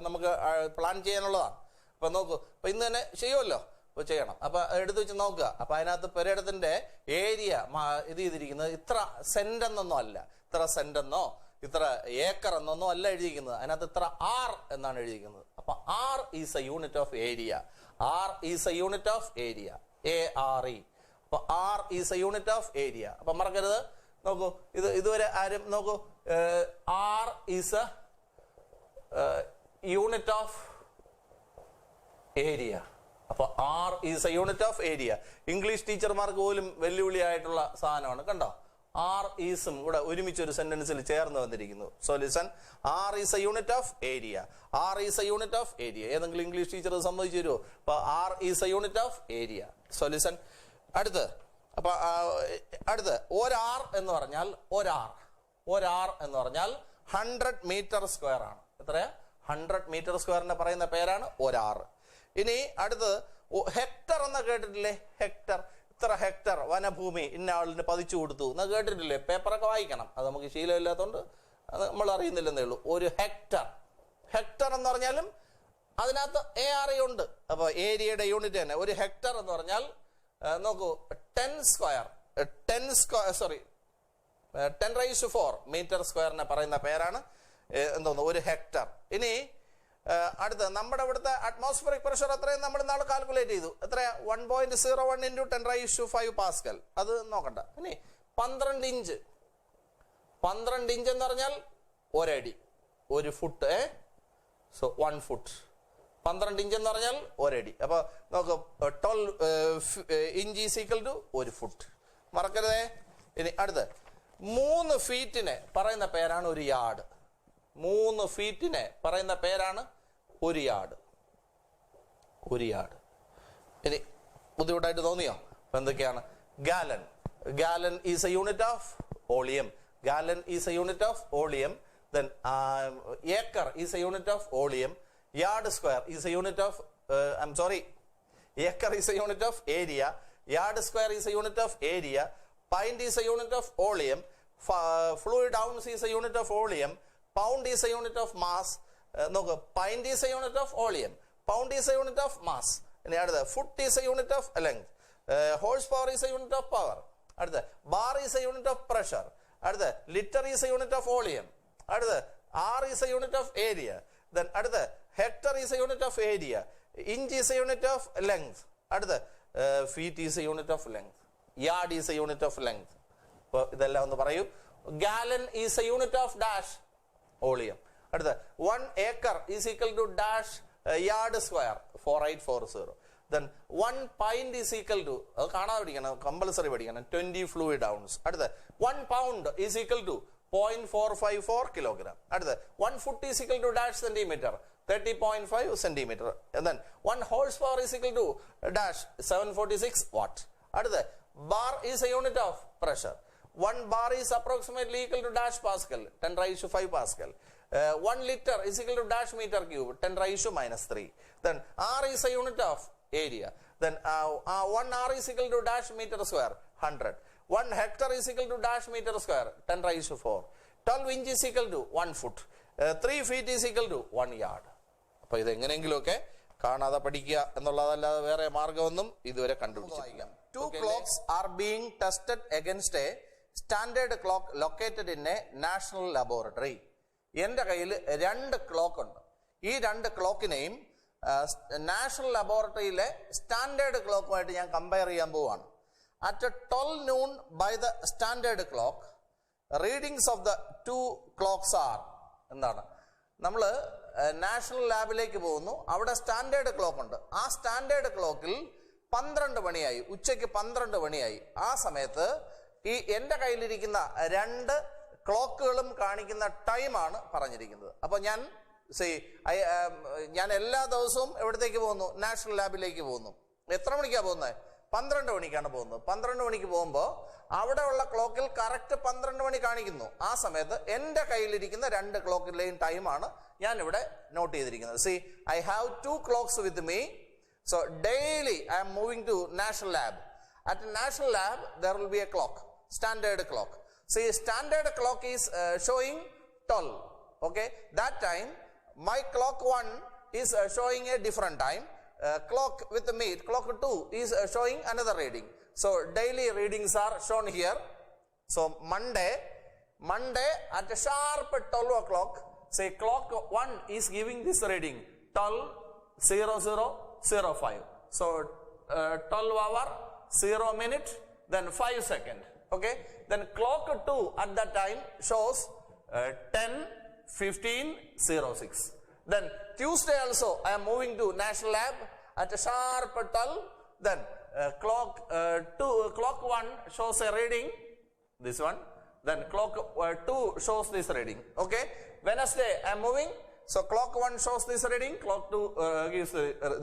നമുക്ക് പ്ലാൻ ചെയ്യാനുള്ളതാണ്. അപ്പൊ നോക്കൂ, അപ്പൊ ഇന്ന് തന്നെ ചെയ്യുമല്ലോ, അപ്പൊ ചെയ്യണം. അപ്പൊ എടുത്തു വെച്ച് നോക്കുക. അപ്പൊ അതിനകത്ത് പെരേടത്തിന്റെ ഏരിയ ഇത് ചെയ്തിരിക്കുന്നത് ഇത്ര സെന്റ് എന്നൊന്നും അല്ല, ഇത്ര ഏക്കർ എന്നൊന്നും അല്ല എഴുതിയിരിക്കുന്നത്. അതിനകത്ത് ഇത്ര R എന്നാണ് എഴുതിയിരിക്കുന്നത്. അപ്പൊ R is a unit of area. ARE. അപ്പൊ R is a unit of area. അപ്പൊ മറക്കരുത്. നോക്കൂ, ഇതുവരെ ആരും നോക്കൂ, R is a unit of area. അപ്പൊ R is a unit of area. English ടീച്ചർമാർക്ക് പോലും വെല്ലുവിളിയായിട്ടുള്ള സാധനമാണ്. കണ്ടോ, R ഈസും ഇവിടെ ഒരുമിച്ച് ഒരു സെന്റൻസിൽ ചേർന്ന് വന്നിരിക്കുന്നു. Solution, R is a unit of area. ഏതെങ്കിലും ഇംഗ്ലീഷ് ടീച്ചർ സമ്മതിച്ചു തരുമോ? അപ്പൊ R is a unit of area. Solution. അടുത്ത് 1R എന്ന് പറഞ്ഞാൽ 100 മീറ്റർ സ്ക്വയർ ആണ്. എത്രയാ? 100 മീറ്റർ സ്ക്വയറിനെ പറയുന്ന പേരാണ് 1R. ഇനി അടുത്തത് ഹെക്ടർ എന്ന് കേട്ടിട്ടില്ലേ? ഇത്ര ഹെക്ടർ വനഭൂമി ഇന്ന ആളിന് പതിച്ചു കൊടുത്തു എന്ന് കേട്ടിട്ടില്ലേ? പേപ്പറൊക്കെ വായിക്കണം. അത് നമുക്ക് ശീലമില്ലാത്തതുകൊണ്ട് നമ്മൾ അറിയുന്നില്ലെന്നേ ഉള്ളൂ. ഒരു ഹെക്ടർ എന്ന് പറഞ്ഞാലും അതിനകത്ത് ARE ഉണ്ട്. അപ്പൊ ഏരിയയുടെ യൂണിറ്റ് തന്നെ. ഒരു ഹെക്ടർ എന്ന് പറഞ്ഞാൽ നോക്കൂ, 10 സ്ക്വയർ 10⁴ മീറ്റർ സ്ക്വയറിനെ പറയുന്ന പേരാണ് എന്തോന്നു ഒരു ഹെക്ടർ. ഇനി അടുത്ത നമ്മുടെ ഇവിടുത്തെ അറ്റ്മോസ്ഫിയറിക് പ്രഷർ എത്രയും നമ്മൾ ഇന്നാൾ കാൽക്കുലേറ്റ് ചെയ്തു. എത്രയാ? 1.01 × 10⁵5 പാസ്കൽ. അത് നോക്കണ്ട. ഇനി 12 ഇഞ്ച്. 12 ഇഞ്ച് എന്ന് പറഞ്ഞാൽ ഒരടി, ഒരു ഫുട്ട്. So 1 foot. 12 ഇഞ്ച് എന്ന് പറഞ്ഞാൽ ഒരടി. അപ്പൊ നോക്ക് 12 inch is equal to 1 foot. മറക്കരുതേ. ഇനി അടുത്ത് 3 ഫീറ്റിനെ പറയുന്ന പേരാണ് ഒരു യാർഡ്. 3 ഫീറ്റിനെ പറയുന്ന പേരാണ് ഒരു യാർഡ്. ഒരു യാർഡ്. ഇനി ബുദ്ധിമുട്ടായിട്ട് തോന്നിയോ? അപ്പൊ എന്തൊക്കെയാണ്? Gallon. Gallon is a unit of volume. Gallon is a unit of volume. Then acre is a unit of volume. Yard square is a unit of acre is a unit of area. Yard square is a unit of area. Pint is a unit of volume. Fluid ounce is a unit of volume. Pound is a unit of mass. Pint is a unit of volume. Pound is a unit of mass. Foot is a unit of length. Horsepower is a unit of power. Bar is a unit of pressure. Liter is a unit of volume. R is a unit of area. Then hectare is a unit of area. Inch is a unit of length. Feet is a unit of length. Yard is a unit of length. Gallon is a unit of dash volume. 1 acre is equal to dash yard square 4840. Then 1 pint is equal to compulsory 20 fluid ounce. 1 pound is equal to 0.454 kilogram. 1 foot is equal to dash centimeter 30.5 centimeter. And then 1 horsepower is equal to dash 746 watt. Bar is a unit of pressure. 1 bar is approximately equal to dash pascal 10⁵ pascal. 1 liter is equal to dash meter cube 10⁻³ Then R is a unit of area. Then 1 R is equal to dash meter square 100. 1 hectare is equal to dash meter square 10⁴. 12 inch is equal to 1 foot. 3 feet is equal to 1 yard. അപ്പൊ ഇത് എങ്ങനെയെങ്കിലുമൊക്കെ കാണാതെ പഠിക്കുക എന്നുള്ളതല്ലാതെ വേറെ മാർഗമൊന്നും ഇതുവരെ കണ്ടുപിടിച്ചിട്ടില്ല. 2 clocks are being tested against a standard clock located in a national laboratory. എന്റെ കയ്യിൽ 2 ക്ലോക്ക് ഉണ്ട്. ഈ 2 ക്ലോക്കിനെയും നാഷണൽ ലബോറട്ടറിയിലെ സ്റ്റാൻഡേർഡ് ക്ലോക്കുമായിട്ട് ഞാൻ കമ്പയർ ചെയ്യാൻ പോവാണ്. At 12 noon by the standard clock readings of the 2 clocks are. എന്താണ്? നമ്മൾ നാഷണൽ ലാബിലേക്ക് പോകുന്നു. അവിടെ സ്റ്റാൻഡേർഡ് ക്ലോക്ക് ഉണ്ട്. ആ സ്റ്റാൻഡേർഡ് ക്ലോക്കിൽ 12 മണിയായി, ഉച്ചയ്ക്ക് 12 മണിയായി. ആ സമയത്ത് ഈ എൻ്റെ കയ്യിലിരിക്കുന്ന 2 ക്ലോക്കുകളും കാണിക്കുന്ന ടൈമാണ് പറഞ്ഞിരിക്കുന്നത്. അപ്പൊ ഞാൻ എല്ലാ ദിവസവും എവിടത്തേക്ക് പോകുന്നു? നാഷണൽ ലാബിലേക്ക് പോകുന്നു. എത്ര മണിക്കാണ് പോകുന്നത്? 12 മണിക്കാണ് പോകുന്നത്. 12 മണിക്ക് പോകുമ്പോൾ അവിടെ ഉള്ള ക്ലോക്കിൽ കറക്റ്റ് 12 മണി കാണിക്കുന്നു. ആ സമയത്ത് എൻ്റെ കയ്യിലിരിക്കുന്ന 2 ക്ലോക്കിലെയും ടൈമാണ് ഞാൻ ഇവിടെ നോട്ട് ചെയ്തിരിക്കുന്നത്. I have 2 clocks with me. So daily I am moving to national lab. At national lab there will be a clock, standard clock. Standard clock is showing 12. Okay, that time my clock 1 is showing a different time. Clock with me, clock 2 is showing another reading. So daily readings are shown here. So Monday at sharp 12 o'clock, clock 1 is giving this reading 12:00:05. So 12 hour 0 minute then 5 second. Okay, then clock 2 at that time shows 10:15:06. Then Tuesday also I am moving to national lab at a sharp 12. Then clock 1 shows a reading, this one. Then clock 2 shows this reading. Okay, Wednesday I am moving. So clock 1 shows this reading, clock 2 gives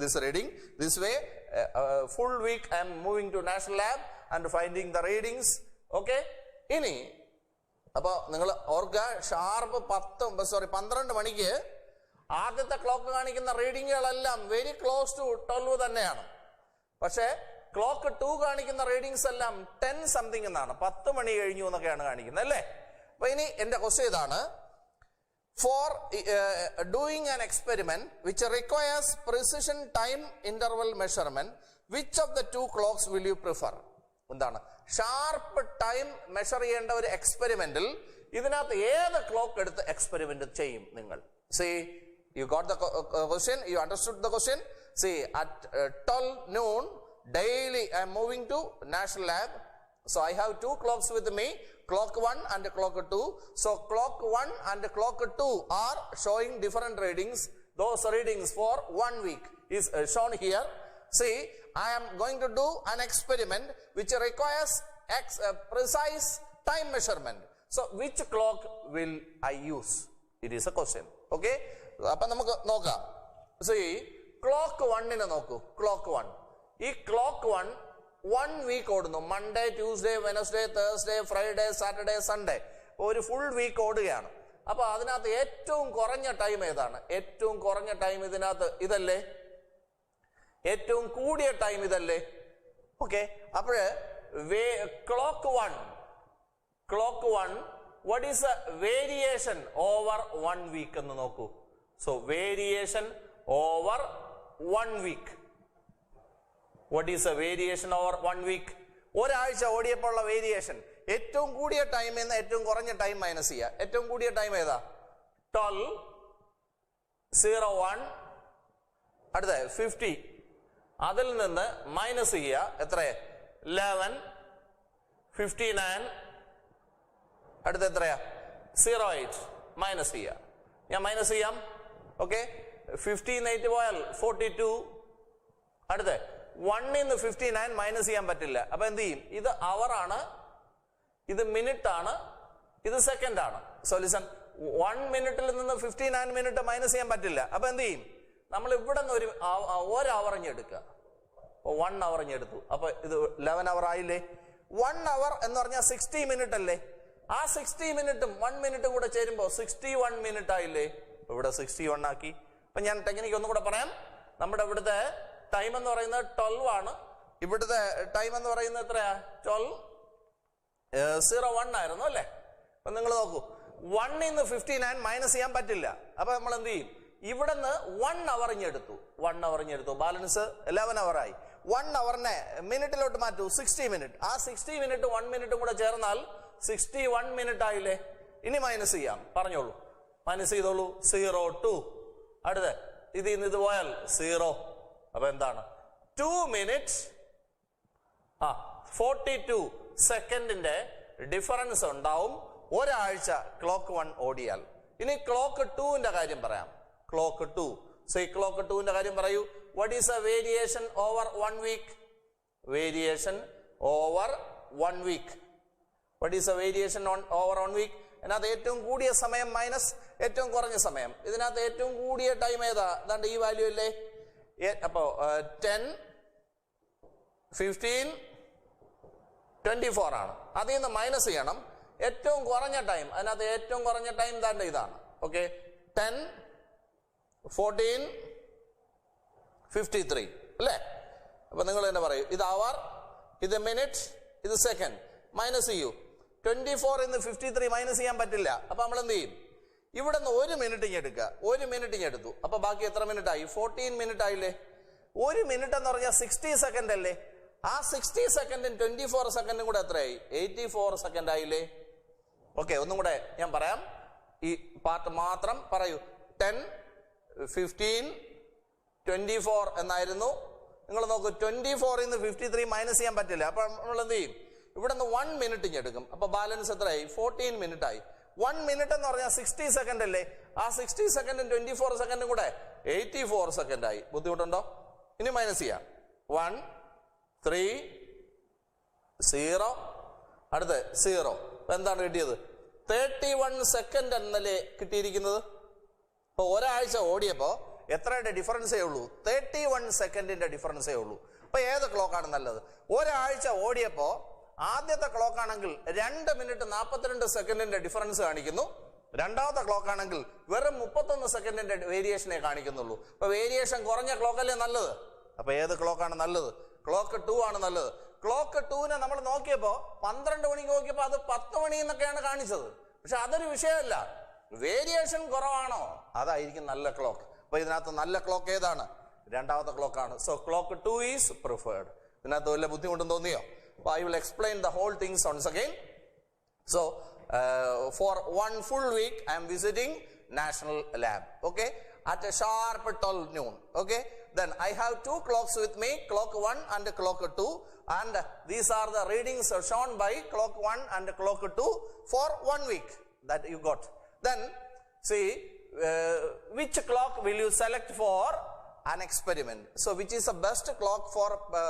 this reading. This way full week I am moving to national lab and finding the readings. Okay, ഇനി അപ്പോൾ നിങ്ങൾ ഓർക്കുക, sharp 12 മണിക്ക് ആദ്യത്തെ clock കാണിക്കുന്ന റീഡിങ്ങുകളെല്ലാം very close to 12 തന്നെയാണ്. പക്ഷേ clock 2 കാണിക്കുന്ന റീഡിങ്സ് എല്ലാം 10 സംതിങ് എന്നാണ്, 10 മണി കഴിഞ്ഞു എന്നൊക്കെയാണ് കാണിക്കുന്നത്, അല്ലേ? അപ്പൊ ഇനി എന്റെ ക്വസ്റ്റ്യൻ ഇതാണ്: for doing an experiment which requires precision time interval measurement, which of the 2 clocks will you prefer? എന്താണ് ഷാർപ്പ് ടൈം മെഷർ ചെയ്യേണ്ട ഒരു എക്സ്പെരിമെന്റിൽ ഇതിനകത്ത് ഏത് ക്ലോക്ക് എടുത്ത് എക്സ്പെരിമെന്റ് ചെയ്യും നിങ്ങൾ? See, you got the question, you understood the question. See, at 12 noon daily I am moving to National Lab. So I have two clocks with me, clock 1 and clock 2. So clock 1 and clock 2 are showing different readings. Those readings for 1 week is shown here. See, I am going to do an experiment which requires precise time measurement. So which clock will I use? It is a question. Okay? അപ്പം നമുക്ക് നോക്കാം. See, clock 1 നോക്കൂ. clock 1. ഈ clock 1 week ഓടുന്നു. Monday, Tuesday, Wednesday, Thursday, Friday, Saturday, Sunday. ഒരു full week ഓടുകയാണ്. അപ്പൊ അതിനകത്ത് ഏറ്റവും കുറഞ്ഞ ടൈം ഏതാണ്? ഏറ്റവും കുറഞ്ഞ ടൈം ഇതിനകത്ത് ഇതല്ലേ? ഏറ്റവും കൂടിയ ടൈം ഇതല്ലേ? ഓക്കെ. അപ്പോഴ് clock 1, what is the variation over 1 week എന്ന് നോക്കൂ. So variation over 1 week. What is the variation over 1 week? ഒരാഴ്ച ഓടിയപ്പോഴുള്ള വേരിയേഷൻ. ഏറ്റവും കൂടിയ ടൈം എന്ന് ഏറ്റവും കുറഞ്ഞ ടൈം മൈനസ് ചെയ്യുക. ഏറ്റവും കൂടിയ ടൈം ഏതാ? 12:01. അടുത്ത 50. അതിൽ നിന്ന് മൈനസ് ചെയ്യുക. എത്ര? 11:59. അടുത്ത എത്രയാ? 08. മൈനസ് ചെയ്യുക. ഞാൻ മൈനസ് ചെയ്യാം. ഓക്കെ. 15 പോയാൽ 42. അടുത്ത 1 59 മൈനസ് ചെയ്യാൻ പറ്റില്ല. അപ്പൊ എന്ത് ചെയ്യും? ഇത് അവർ ആണ്, ഇത് മിനിറ്റ് ആണ്, ഇത് സെക്കൻഡ് ആണ്. സോ ലിസൺ, 1 മിനിറ്റിൽ നിന്ന് 59 മിനിറ്റ് മൈനസ് ചെയ്യാൻ പറ്റില്ല. അപ്പൊ എന്ത് ചെയ്യും? നമ്മൾ ഇവിടെ നിന്ന് ഒരു അവർ എടുക്കുക. 1 അവർ എടുത്തു. അപ്പൊ ഇത് 11 അവർ ആയില്ലേ? 1 അവർ എന്ന് പറഞ്ഞാൽ 60 മിനിറ്റ് അല്ലേ? ആ 60 മിനിറ്റും 1 മിനിറ്റും കൂടെ ചേരുമ്പോ 61 മിനിറ്റ് ആയില്ലേ? ഇവിടെ 61 ആക്കി. അപ്പൊ ഞാൻ ടെക്നിക്ക് ഒന്നും കൂടെ പറയാം. നമ്മുടെ ഇവിടുത്തെ ടൈം എന്ന് പറയുന്നത് 12 ആണ്. ഇവിടുത്തെ ടൈം എന്ന് പറയുന്നത് എത്രയാ? 12:01 ആയിരുന്നു അല്ലേ? അപ്പൊ നിങ്ങൾ നോക്കൂ, 1 59 മൈനസ് ചെയ്യാൻ പറ്റില്ല. അപ്പൊ നമ്മൾ എന്ത് ചെയ്യും? ഇവിടെ നിന്ന് 1 അവർ എടുത്തു. 1 അവർ എടുത്തു. ബാലൻസ് 11 അവർ ആയി. 1 അവറിനെ മിനിറ്റിലോട്ട് മാറ്റൂ. 60 മിനിറ്റ്. ആ 60 മിനിറ്റ് 1 മിനിറ്റും കൂടെ ചേർന്നാൽ 61 മിനിറ്റ് ആയില്ലേ? ഇനി മൈനസ് ചെയ്യാം. പറഞ്ഞോളൂ, മൈനസ് ചെയ്തോളൂ. 02. അടുത്ത ഇതിൽ ഇത് പോയാൽ 0. അപ്പൊ എന്താണ്? 2 മിനിറ്റ് 42 സെക്കൻഡിന്റെ ഡിഫറൻസ് ഉണ്ടാവും ഒരാഴ്ച ക്ലോക്ക് 1 ഓടിയാൽ. ഇനി ക്ലോക്ക് 2ന്റെ കാര്യം പറയാം. ക്ലോക്ക് 2. ക്ലോക്ക് 2ന്റെ കാര്യം പറയൂ. What is a variation over 1 week? Variation over 1 week. What is a variation over 1 week? ഇതിനകത്ത് ഏറ്റവും കൂടിയ സമയം മൈനസ് ഏറ്റവും കുറഞ്ഞ സമയം. ഇതിനകത്ത് ഏറ്റവും കൂടിയ ടൈം ഏതാ? അതാണ്ട് ഈ വാല്യൂ അല്ലേ? അപ്പോ 10, 15, 24 ആണ്. അതിൽ നിന്ന് മൈനസ് ചെയ്യണം ഏറ്റവും കുറഞ്ഞ ടൈം. അതിനകത്ത് ഏറ്റവും കുറഞ്ഞ ടൈം താണ്ട് ഇതാണ്. ഓക്കെ. 10, 14, 53 അല്ലേ? അപ്പൊ നിങ്ങൾ തന്നെ പറയൂ, ഇത് അവർ, ഇത് മിനിറ്റ്, ഇത് സെക്കൻഡ്. മൈനസ് ചെയ്യൂ. 24 53 മൈനസ് ചെയ്യാൻ പറ്റില്ല. അപ്പൊ നമ്മൾ എന്ത് ചെയ്യും? ഇവിടെ നിന്ന് 1 മിനിറ്റ് എടുക്കുക. 1 മിനിറ്റ് എടുത്തു. അപ്പൊ ബാക്കി എത്ര മിനിറ്റ് ആയി? 14 മിനിറ്റ് ആയില്ലേ? 1 മിനിറ്റ് എന്ന് പറഞ്ഞാൽ 60 സെക്കൻഡ് അല്ലേ? ആ 60 സെക്കൻഡും 24 സെക്കൻഡും കൂടെ എത്രയായി? 84 സെക്കൻഡ് ആയില്ലേ? ഓക്കെ, ഒന്നും കൂടെ ഞാൻ പറയാം. ഈ പാർട്ട് മാത്രം പറയൂ. 10, 15, 24 എന്നായിരുന്നു. നിങ്ങൾ നോക്കൂ, 24 53 മൈനസ് ചെയ്യാൻ പറ്റില്ല. അപ്പൊ നമ്മൾ എന്ത് ചെയ്യും? ഇവിടെ നിന്ന് 1 മിനിറ്റ് എടുക്കും. അപ്പൊ ബാലൻസ് എത്രയായി? 14 മിനിറ്റ് ആയി. 1 മിനിറ്റ് എന്ന് പറഞ്ഞാൽ 60 സെക്കൻഡ് അല്ലേ? ആ 60 സെക്കൻഡും 24 സെക്കൻഡും കൂടെ 84 സെക്കൻഡ് ആയി. ബുദ്ധിമുട്ടുണ്ടോ? ഇനി മൈനസ് ചെയ്യാം. 1, 3, 0. അടുത്ത് 0. എന്താണ് കിട്ടിയത്? 31 സെക്കൻഡ് എന്നല്ലേ കിട്ടിയിരിക്കുന്നത്? അപ്പൊ ഒരാഴ്ച ഓടിയപ്പോ എത്രയുടെ ഡിഫറൻസേ ഉള്ളൂ? 31 സെക്കൻഡിന്റെ ഡിഫറൻസേ ഉള്ളൂ. അപ്പൊ ഏത് ക്ലോക്കാണ് നല്ലത്? ഒരാഴ്ച ഓടിയപ്പോ ആദ്യത്തെ ക്ലോക്ക് ആണെങ്കിൽ 2 മിനിറ്റ് 42 സെക്കൻഡിന്റെ ഡിഫറൻസ് കാണിക്കുന്നു. രണ്ടാമത്തെ ക്ലോക്ക് ആണെങ്കിൽ വെറും 31 സെക്കൻഡിന്റെ വേരിയേഷനെ കാണിക്കുന്നുള്ളൂ. അപ്പൊ വേരിയേഷൻ കുറഞ്ഞ ക്ലോക്കല്ലേ നല്ലത്? അപ്പൊ ഏത് ക്ലോക്കാണ് നല്ലത്? ക്ലോക്ക് 2 ആണ് നല്ലത്. ക്ലോക്ക് 2നെ നമ്മൾ നോക്കിയപ്പോ 12 മണിക്ക് നോക്കിയപ്പോ അത് 10 മണി എന്നൊക്കെയാണ് കാണിച്ചത്. പക്ഷെ അതൊരു വിഷയമല്ല. വേരിയേഷൻ കുറവാണോ അതായിരിക്കും നല്ല ക്ലോക്ക്. അപ്പൊ ഇതിനകത്ത് നല്ല ക്ലോക്ക് ഏതാണ്? രണ്ടാമത്തെ ക്ലോക്കാണ്. So clock 2 is preferred. ഇതിനകത്ത് വല്ല ബുദ്ധിമുട്ടും തോന്നിയോ? I will explain the whole things once again. So, for 1 full week, I am visiting National Lab. Okay, at a sharp 12 noon. Okay, then I have 2 clocks with me, clock 1 and clock 2, and these are the readings shown by clock 1 and clock 2 for 1 week that you got. Then see which clock will you select for an experiment. So which is the best clock for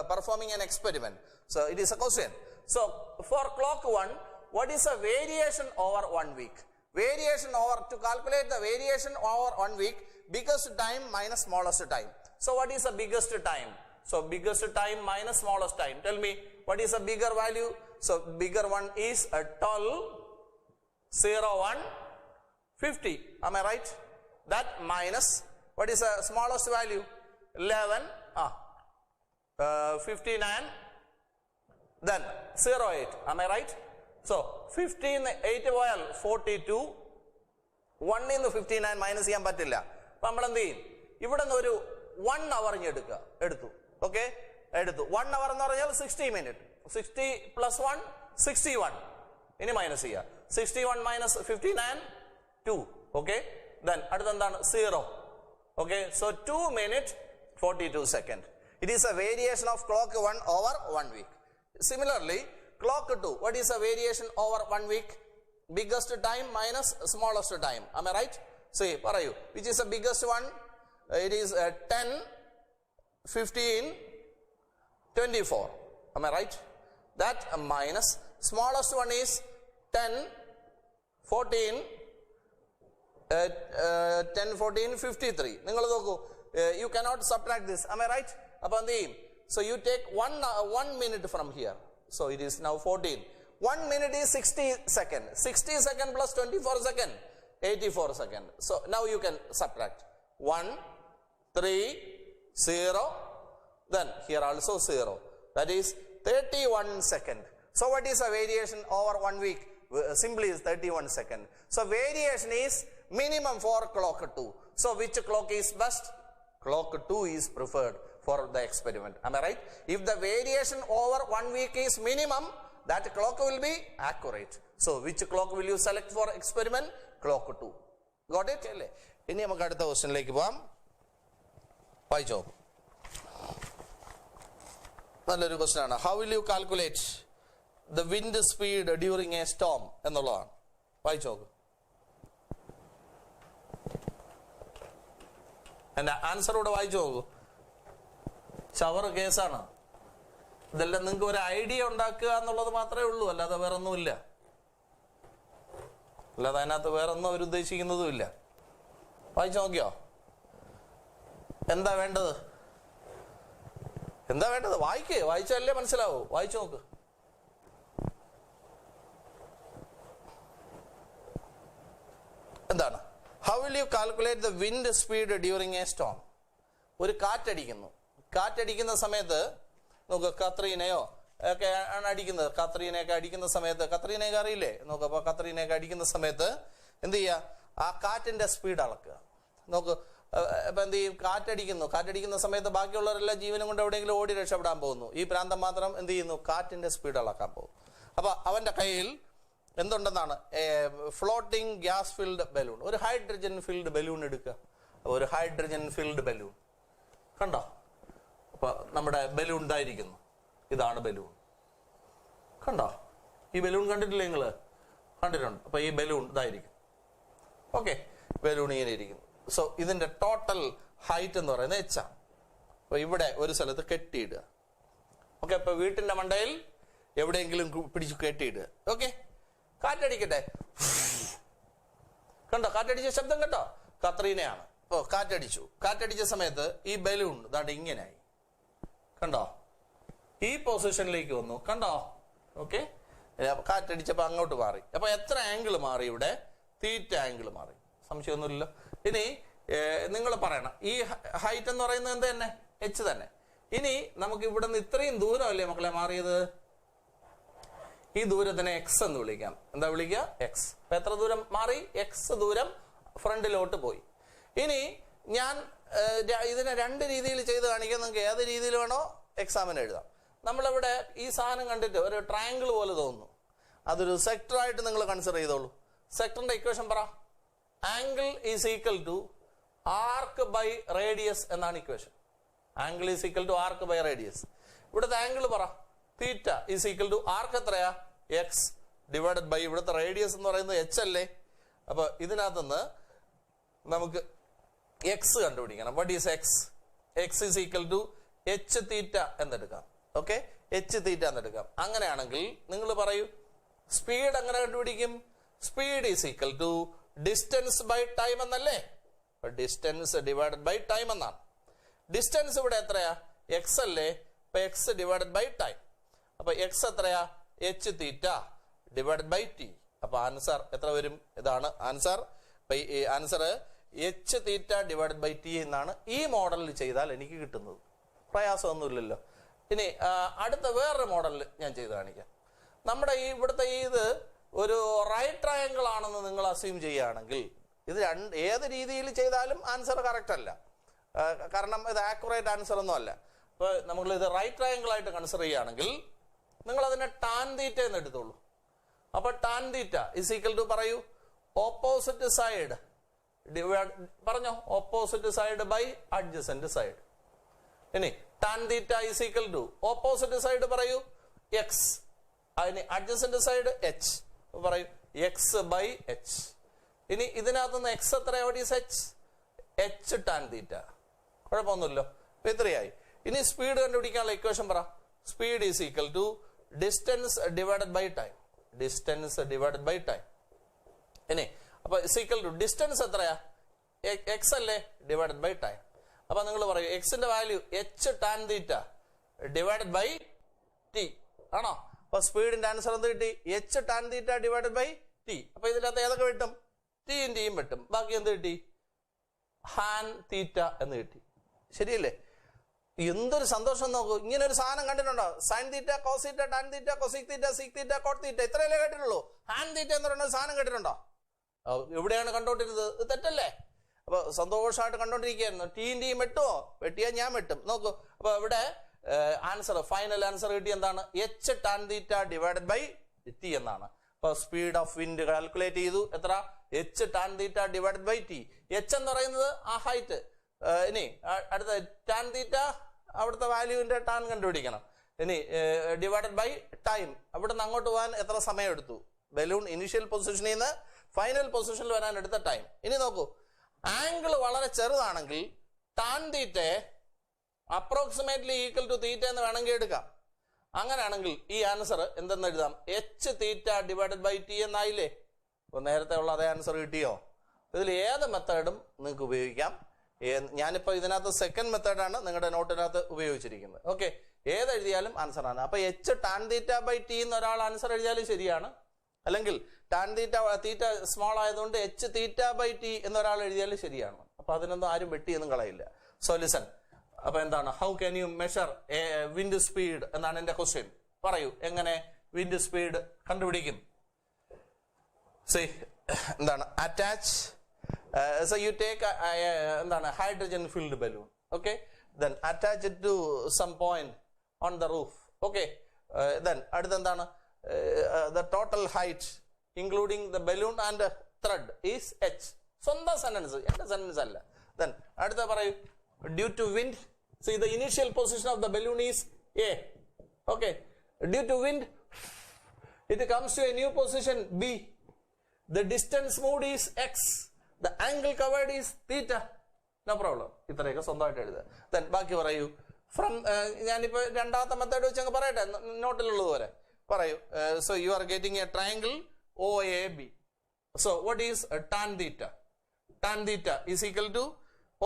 performing an experiment? So it is a question. So for clock 1, what is the variation over 1 week? Variation over, to calculate the variation over 1 week, biggest time minus smallest time. So what is the biggest time? So biggest time minus smallest time. Tell me, what is a bigger value? So bigger one is a 12, 0, 1, 50. Am I right? That minus, what is the smallest value? 11, 59, then 0, 8. Am I right? So 15, 8, 42, 1 in the 59 minus ചെയ്യാൻ പറ്റില്ല. അപ്പോൾ നമ്മൾ എന്ത് ചെയ്യും? ഇവിടെ നിന്ന് ഒരു 1 hour എടുത്തു. ഓക്കെ, എടുത്തു. 1 hour എന്ന് പറഞ്ഞാൽ 60 minutes. 60 plus 1, 61. ഇനി മൈനസ് ചെയ്യുക. 61 minus 59, 2. Okay, then അടുത്തെന്താണ്? 0. Okay, so 2 minutes 42 seconds. It is a variation of clock 1 over 1 week. Similarly, clock 2, what is the variation over 1 week? Biggest time minus smallest time. Am I right? See, parayu, which is the biggest one? It is 10, 15, 24. Am I right? That minus smallest one is 10, 14, 10, 14, 53. You cannot subtract this. Am I right? So you take 1 minute from here. So it is now 14. 1 minute is 60 seconds. 60 seconds plus 24 seconds, 84 seconds. So now you can subtract. 1, 3, 0. Then here also 0. That is 31 seconds. So what is the variation over 1 week? Simply is 31 seconds. So variation is minimum for clock 2. So which clock is best? Clock 2 is preferred for the experiment. Am I right? If the variation over 1 week is minimum, that clock will be accurate. So which clock will you select for experiment? Clock 2. Got it? ഇനി നമുക്ക് അടുത്ത ക്വസ്റ്റ്യനിലേക്ക് പോവാം. വായിച്ചോ. നല്ലൊരു question ആണ്. How will you calculate the wind speed during A Storm എന്നുള്ളതാണ്. വായിച്ചോ. എന്റെ ആൻസർ കൂടെ വായിച്ചു നോക്കൂ. ഷവർ കേസാണ്. ഇതെല്ലാം നിങ്ങൾക്ക് ഒരു ഐഡിയ ഉണ്ടാക്കുക എന്നുള്ളത് മാത്രമേ ഉള്ളൂ, അല്ലാതെ വേറെ ഒന്നുമില്ല. അല്ലാതെ അതിനകത്ത് വേറെ ഒന്നും അവർ ഉദ്ദേശിക്കുന്നതുമില്ല. വായിച്ചു നോക്കിയോ? എന്താ വേണ്ടത്? വായിച്ചാലേ മനസ്സിലാവൂ. വായിച്ചു നോക്ക്. എന്താണ്? How will you calculate the wind speed during A Storm? ഒരു കാറ്റടിക്കുന്ന സമയത്ത് നോക്ക്, കത്രീനയോ ഒക്കെ ആണ് അടിക്കുന്നത്. കത്രീനയൊക്കെ അടിക്കുന്ന സമയത്ത്, കത്രീനയൊക്കെ അറിയില്ലേ? നോക്ക്, അപ്പൊ കത്രീനയൊക്കെ അടിക്കുന്ന സമയത്ത് എന്ത് ചെയ്യുക? ആ കാറ്റിന്റെ സ്പീഡ് അളക്കുക. നോക്ക്, ഇപ്പൊ എന്ത് ചെയ്യും? കാറ്റടിക്കുന്ന സമയത്ത് ബാക്കിയുള്ളവരെല്ലാം ജീവനും കൊണ്ട് എവിടെയെങ്കിലും ഓടി രക്ഷപ്പെടാൻ പോകുന്നു. ഈ പ്രാന്തം മാത്രം എന്ത് ചെയ്യുന്നു? കാറ്റിന്റെ സ്പീഡ് അളക്കാൻ പോകും. അപ്പൊ അവന്റെ കയ്യിൽ എന്തുണ്ടെന്നാണ്? ഫ്ലോട്ടിംഗ് ഗ്യാസ് ഫിൽഡ് ബലൂൺ, ഒരു ഹൈഡ്രജൻ ഫിൽഡ് ബലൂൺ എടുക്കുക. ഒരു ഹൈഡ്രജൻ ഫിൽഡ് ബലൂൺ കണ്ടോ? അപ്പൊ നമ്മുടെ ബലൂൺ ഇതായിരിക്കുന്നു. ഇതാണ് ബലൂൺ. കണ്ടോ? ഈ ബലൂൺ കണ്ടിട്ടില്ലേ നിങ്ങൾ? കണ്ടിട്ടുണ്ട്. അപ്പൊ ഈ ബലൂൺ ഇതായിരിക്കും. ഓക്കെ, ബലൂൺ ഇങ്ങനെ ഇരിക്കുന്നു. സോ ഇതിന്റെ ടോട്ടൽ ഹൈറ്റ് എന്ന് പറയുന്നത് h ആണ്. അപ്പൊ ഇവിടെ ഒരു സ്ഥലത്ത് കെട്ടിയിടുക. ഓക്കെ, അപ്പൊ വീട്ടിന്റെ മണ്ടയിൽ എവിടെയെങ്കിലും പിടിച്ച് കെട്ടിയിടുക. ഓക്കെ, കാറ്റടിക്കട്ടെ. കണ്ടോ? കാറ്റടിച്ച ശബ്ദം കേട്ടോ? കത്രീനയാണ്. ഓ, കാറ്റടിച്ച സമയത്ത് ഈ ബലൂൺ ദാണ്ട് ഇങ്ങനെയായി. കണ്ടോ? ഈ പൊസിഷനിലേക്ക് വന്നു. കണ്ടോ? ഓക്കെ, കാറ്റടിച്ചപ്പോ അങ്ങോട്ട് മാറി. അപ്പൊ എത്ര ആംഗിൾ മാറി? ഇവിടെ തീറ്റ ആംഗിൾ മാറി. സംശയമൊന്നുമില്ലല്ലോ. ഇനി നിങ്ങൾ പറയണം, ഈ ഹൈറ്റ് എന്ന് പറയുന്നത് എന്ത് തന്നെ? h തന്നെ. ഇനി നമുക്ക് ഇവിടെ നിന്ന് ഇത്രയും ദൂരമല്ലേ മക്കളെ മാറിയത്? ഈ ദൂരത്തിനെ x എന്ന് വിളിക്കാം. എന്താ വിളിക്കുക? x. അപ്പൊ എത്ര ദൂരം മാറി? x ദൂരം ഫ്രണ്ടിലോട്ട് പോയി. ഇനി ഞാൻ ഇതിനെ 2 രീതിയിൽ ചെയ്ത് കാണിക്കാം. നിങ്ങൾക്ക് ഏത് രീതിയിൽ വേണോ എക്സാമിന് എഴുതാം. നമ്മളിവിടെ ഈ സാധനം കണ്ടിട്ട് ഒരു ട്രയാങ്കിൾ പോലെ തോന്നുന്നു. അതൊരു സെക്ടർ ആയിട്ട് നിങ്ങൾ കൺസിഡർ ചെയ്തോളൂ. സെക്ടറിന്റെ ഇക്വേഷൻ പറ. Angle is equal to arc by radius എന്നാണ് equation. Angle is equal to arc by radius. ഇവിടുത്തെ ആംഗിൾ പറ. Theta is equal to arc എത്രയാ? എക്സ് ഡിവൈഡഡ് ബൈ ഇവിടുത്തെ റേഡിയസ് എന്ന് പറയുന്നത് എച്ച് അല്ലേ. അപ്പൊ ഇതിനകത്തുനിന്ന് നമുക്ക് എക്സ് കണ്ടുപിടിക്കണം. What is X? X is equal to H theta എന്നെടുക്കാം. ഓക്കെ, എച്ച് തീറ്റ എന്നെടുക്കാം. അങ്ങനെയാണെങ്കിൽ നിങ്ങൾ പറയൂ, സ്പീഡ് എങ്ങനെ കണ്ടുപിടിക്കും? Speed is equal to distance by time എന്നല്ലേ. ഡിസ്റ്റൻസ് ഡിവൈഡഡ് ബൈ ടൈം എന്നാണ്. ഡിസ്റ്റൻസ് ഇവിടെ എത്രയാ? എക്സ് അല്ലേ. അപ്പൊ എക്സ് ഡിവൈഡഡ് ബൈ ടൈം. അപ്പൊ എക്സ് എത്രയാ? H theta divided by T. അപ്പൊ ആൻസർ എത്ര വരും? ഇതാണ് answer. Answer H theta divided by T എന്നാണ്. ഈ മോഡലിൽ ചെയ്താൽ എനിക്ക് കിട്ടുന്നത്. പ്രയാസമൊന്നുമില്ലല്ലോ. ഇനി അടുത്ത വേറൊരു മോഡലിൽ ഞാൻ ചെയ്ത് കാണിക്കാം. നമ്മുടെ ഈ ഇവിടുത്തെ ഇത് ഒരു റൈറ്റ് ട്രയാങ്കിൾ ആണെന്ന് നിങ്ങൾ അസ്യൂം ചെയ്യുകയാണെങ്കിൽ ഇത് ഏത് രീതിയിൽ ചെയ്താലും ആൻസർ കറക്റ്റ് അല്ല. കാരണം ഇത് ആക്യുറേറ്റ് ആൻസർ ഒന്നും അല്ല. അപ്പൊ നമ്മൾ ഇത് റൈറ്റ് ട്രയാങ്കിൾ ആയിട്ട് കൺസിഡർ ചെയ്യുകയാണെങ്കിൽ നിങ്ങൾ അതിനെ ടാൻ തീറ്റ എന്ന് എടുത്തോളൂ. അപ്പൊ tan theta is equal to പറയൂ ഓപ്പോസിറ്റ് സൈഡ് ഡിവൈഡ് പറഞ്ഞോ opposite side by adjacent side. ഇനി tan theta is equal to opposite side പറയൂ എക്സ്, അതിന് അഡ്ജസന്റ് സൈഡ് എച്ച് പറയൂ എക്സ് ബൈ എച്ച്. ഇനി ഇതിനകത്തുനിന്ന് എക്സ് എത്ര? H tan theta. കുഴപ്പമൊന്നുമില്ലോ. അപ്പൊ ഇത്രയായി. ഇനി സ്പീഡ് കണ്ടുപിടിക്കാനുള്ള ഇക്വേഷൻ പറ. Speed is equal to distance divided by time. Distance divided by time. ഇനി അപ്പൊ ഇസ് ഈക്വൽ ടു ഡിസ്റ്റൻസ് എത്രയാ? എക്സ് അല്ലേ ഡിവൈഡഡ് ബൈ ടൈം. അപ്പൊ നിങ്ങൾ പറയൂ എക്സിന്റെ value H tan theta divided by T ആണോ? അപ്പൊ സ്പീഡിന്റെ ആൻസർ എന്ത് കിട്ടി? H tan theta divided by T. അപ്പൊ ഇതിനകത്ത് ഏതൊക്കെ കിട്ടും? ടിയും ടിയും വെട്ടും. ബാക്കി എന്ത് കിട്ടി? ഹാൻ തീറ്റ എന്ന് കിട്ടി. ശരിയല്ലേ? എന്തൊരു സന്തോഷം നോക്കൂ. ഇങ്ങനെ ഒരു സാധനം കണ്ടിട്ടുണ്ടോ? Sine theta, cos theta, tan theta, cosec theta, sec theta, cot theta, ഇത്രയല്ലേ കേട്ടിട്ടുള്ളൂ. ഹാൻ തീറ്റ എന്ന് പറയുന്ന സാധനം കേട്ടിട്ടുണ്ടോ? എവിടെയാണ് കണ്ടോണ്ടിരുന്നത്? ഇത് തെറ്റല്ലേ? അപ്പൊ സന്തോഷമായിട്ട് കണ്ടോണ്ടിരിക്കുകയായിരുന്നു. ടീം വെട്ടുമോ? വെട്ടിയാൽ ഞാൻ വെട്ടും. നോക്കൂ. അപ്പൊ ഇവിടെ ആൻസർ ഫൈനൽ ആൻസർ കിട്ടി എന്താണ്? H tan theta divided by T എന്നാണ്. അപ്പൊ സ്പീഡ് ഓഫ് വിൻഡ് കാൽക്കുലേറ്റ് ചെയ്തു. എത്ര? H tan theta divided by T. H എന്ന് പറയുന്നത് ആ ഹൈറ്റ്. ഇനി അടുത്ത ടാൻ തീറ്റ അവിടുത്തെ വാല്യൂവിന്റെ ടാൻ കണ്ടുപിടിക്കണം. ഇനി ഡിവൈഡഡ് ബൈ ടൈം. അവിടെ നിന്ന് അങ്ങോട്ട് പോകാൻ എത്ര സമയം എടുത്തു? ബലൂൺ ഇനീഷ്യൽ പൊസിഷനിൽ നിന്ന് ഫൈനൽ പൊസിഷനിൽ വരാൻ എടുത്ത ടൈം. ഇനി നോക്കൂ, ആംഗിൾ വളരെ ചെറുതാണെങ്കിൽ ടാൻ തീറ്റയെ അപ്രോക്സിമേറ്റ്ലി ഈക്വൽ ടു തീറ്റ എന്ന് വേണമെങ്കിൽ എടുക്കാം. അങ്ങനെയാണെങ്കിൽ ഈ ആൻസർ എന്തെന്ന് എഴുതാം? H theta divided by T എന്നായില്ലേ? അപ്പൊ നേരത്തെ ഉള്ള അതേ ആൻസർ കിട്ടിയോ? ഇതിൽ ഏത് മെത്തേഡും നിങ്ങൾക്ക് ഉപയോഗിക്കാം. ഞാനിപ്പോ ഇതിനകത്ത് സെക്കൻഡ് മെത്തേഡാണ് നിങ്ങളുടെ നോട്ടിനകത്ത് ഉപയോഗിച്ചിരിക്കുന്നത്. ഓക്കെ, ഏതെഴുതിയാലും ആൻസർ ആണ്. അപ്പൊ H tan theta by T എന്ന് ഒരാൾ ആൻസർ എഴുതിയാലും ശരിയാണ്. അല്ലെങ്കിൽ ടാൻ തീറ്റ സ്മോൾ ആയതുകൊണ്ട് എച്ച് തീറ്റ ബൈ ടി എന്നൊരാൾ എഴുതിയാലും ശരിയാണ്. അപ്പൊ അതിനൊന്നും ആരും വെട്ടിയൊന്നും കളയില്ല. So listen. അപ്പൊ എന്താണ്? How can you measure wind speed എന്നാണ് എന്റെ ക്വസ്റ്റ്യൻ. പറയൂ, എങ്ങനെ വിൻഡ് സ്പീഡ് കണ്ടുപിടിക്കും? എന്താണ്? അറ്റാച്ച്. So you take എന്താണ്? Hydrogen filled balloon. Okay, then attach it to some point on the roof. Okay, then അടുത്ത എന്താണ്? The total height including the balloon and thread is h. സ്വന്തം sentence, എന്റെ sentence അല്ല. Then അടുത്ത പറയൂ, due to wind. See, the initial position of the balloon is A. Okay, due to wind it comes to a new position B. The distance moved is x. The angle covered is theta. No problem. ഇത്രയൊക്കെ സ്വന്തമായിട്ട് എഴുതുക. Then ബാക്കി പറയൂ. From ഞാനിപ്പോ രണ്ടാമത്തെ method വെച്ച് അങ്ങ് പറയട്ടെ, നോട്ടിലുള്ളത് പോലെ പറയൂ. So you are getting a triangle OAB. So what is tan theta? Tan theta is equal to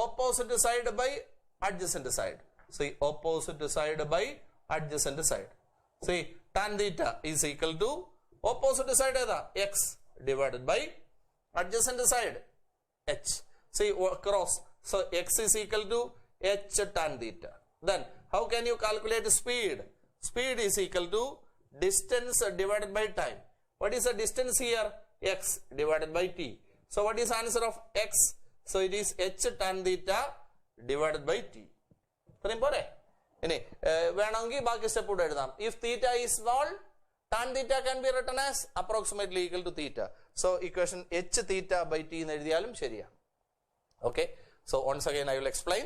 opposite side by adjacent side. See, opposite side by adjacent side. See, tan theta is equal to opposite side ഏതാ? X divided by adjacent side h. See, cross. So x is equal to h tan theta. Then how can you calculate speed? Speed is equal to distance divided by time. What is the distance here? X divided by t. So what is answer of x? So it is h tan theta divided by t. ഇത്രയും പോരെ? ഇനി വേണമെങ്കിൽ ബാക്കി step കൂടെ എഴുതാം. If theta is small, tan theta can be written as approximately equal to theta. So equation h theta by t എന്ന് എഴുതിയാലും ശരിയാണ്. Okay, so once again I will explain.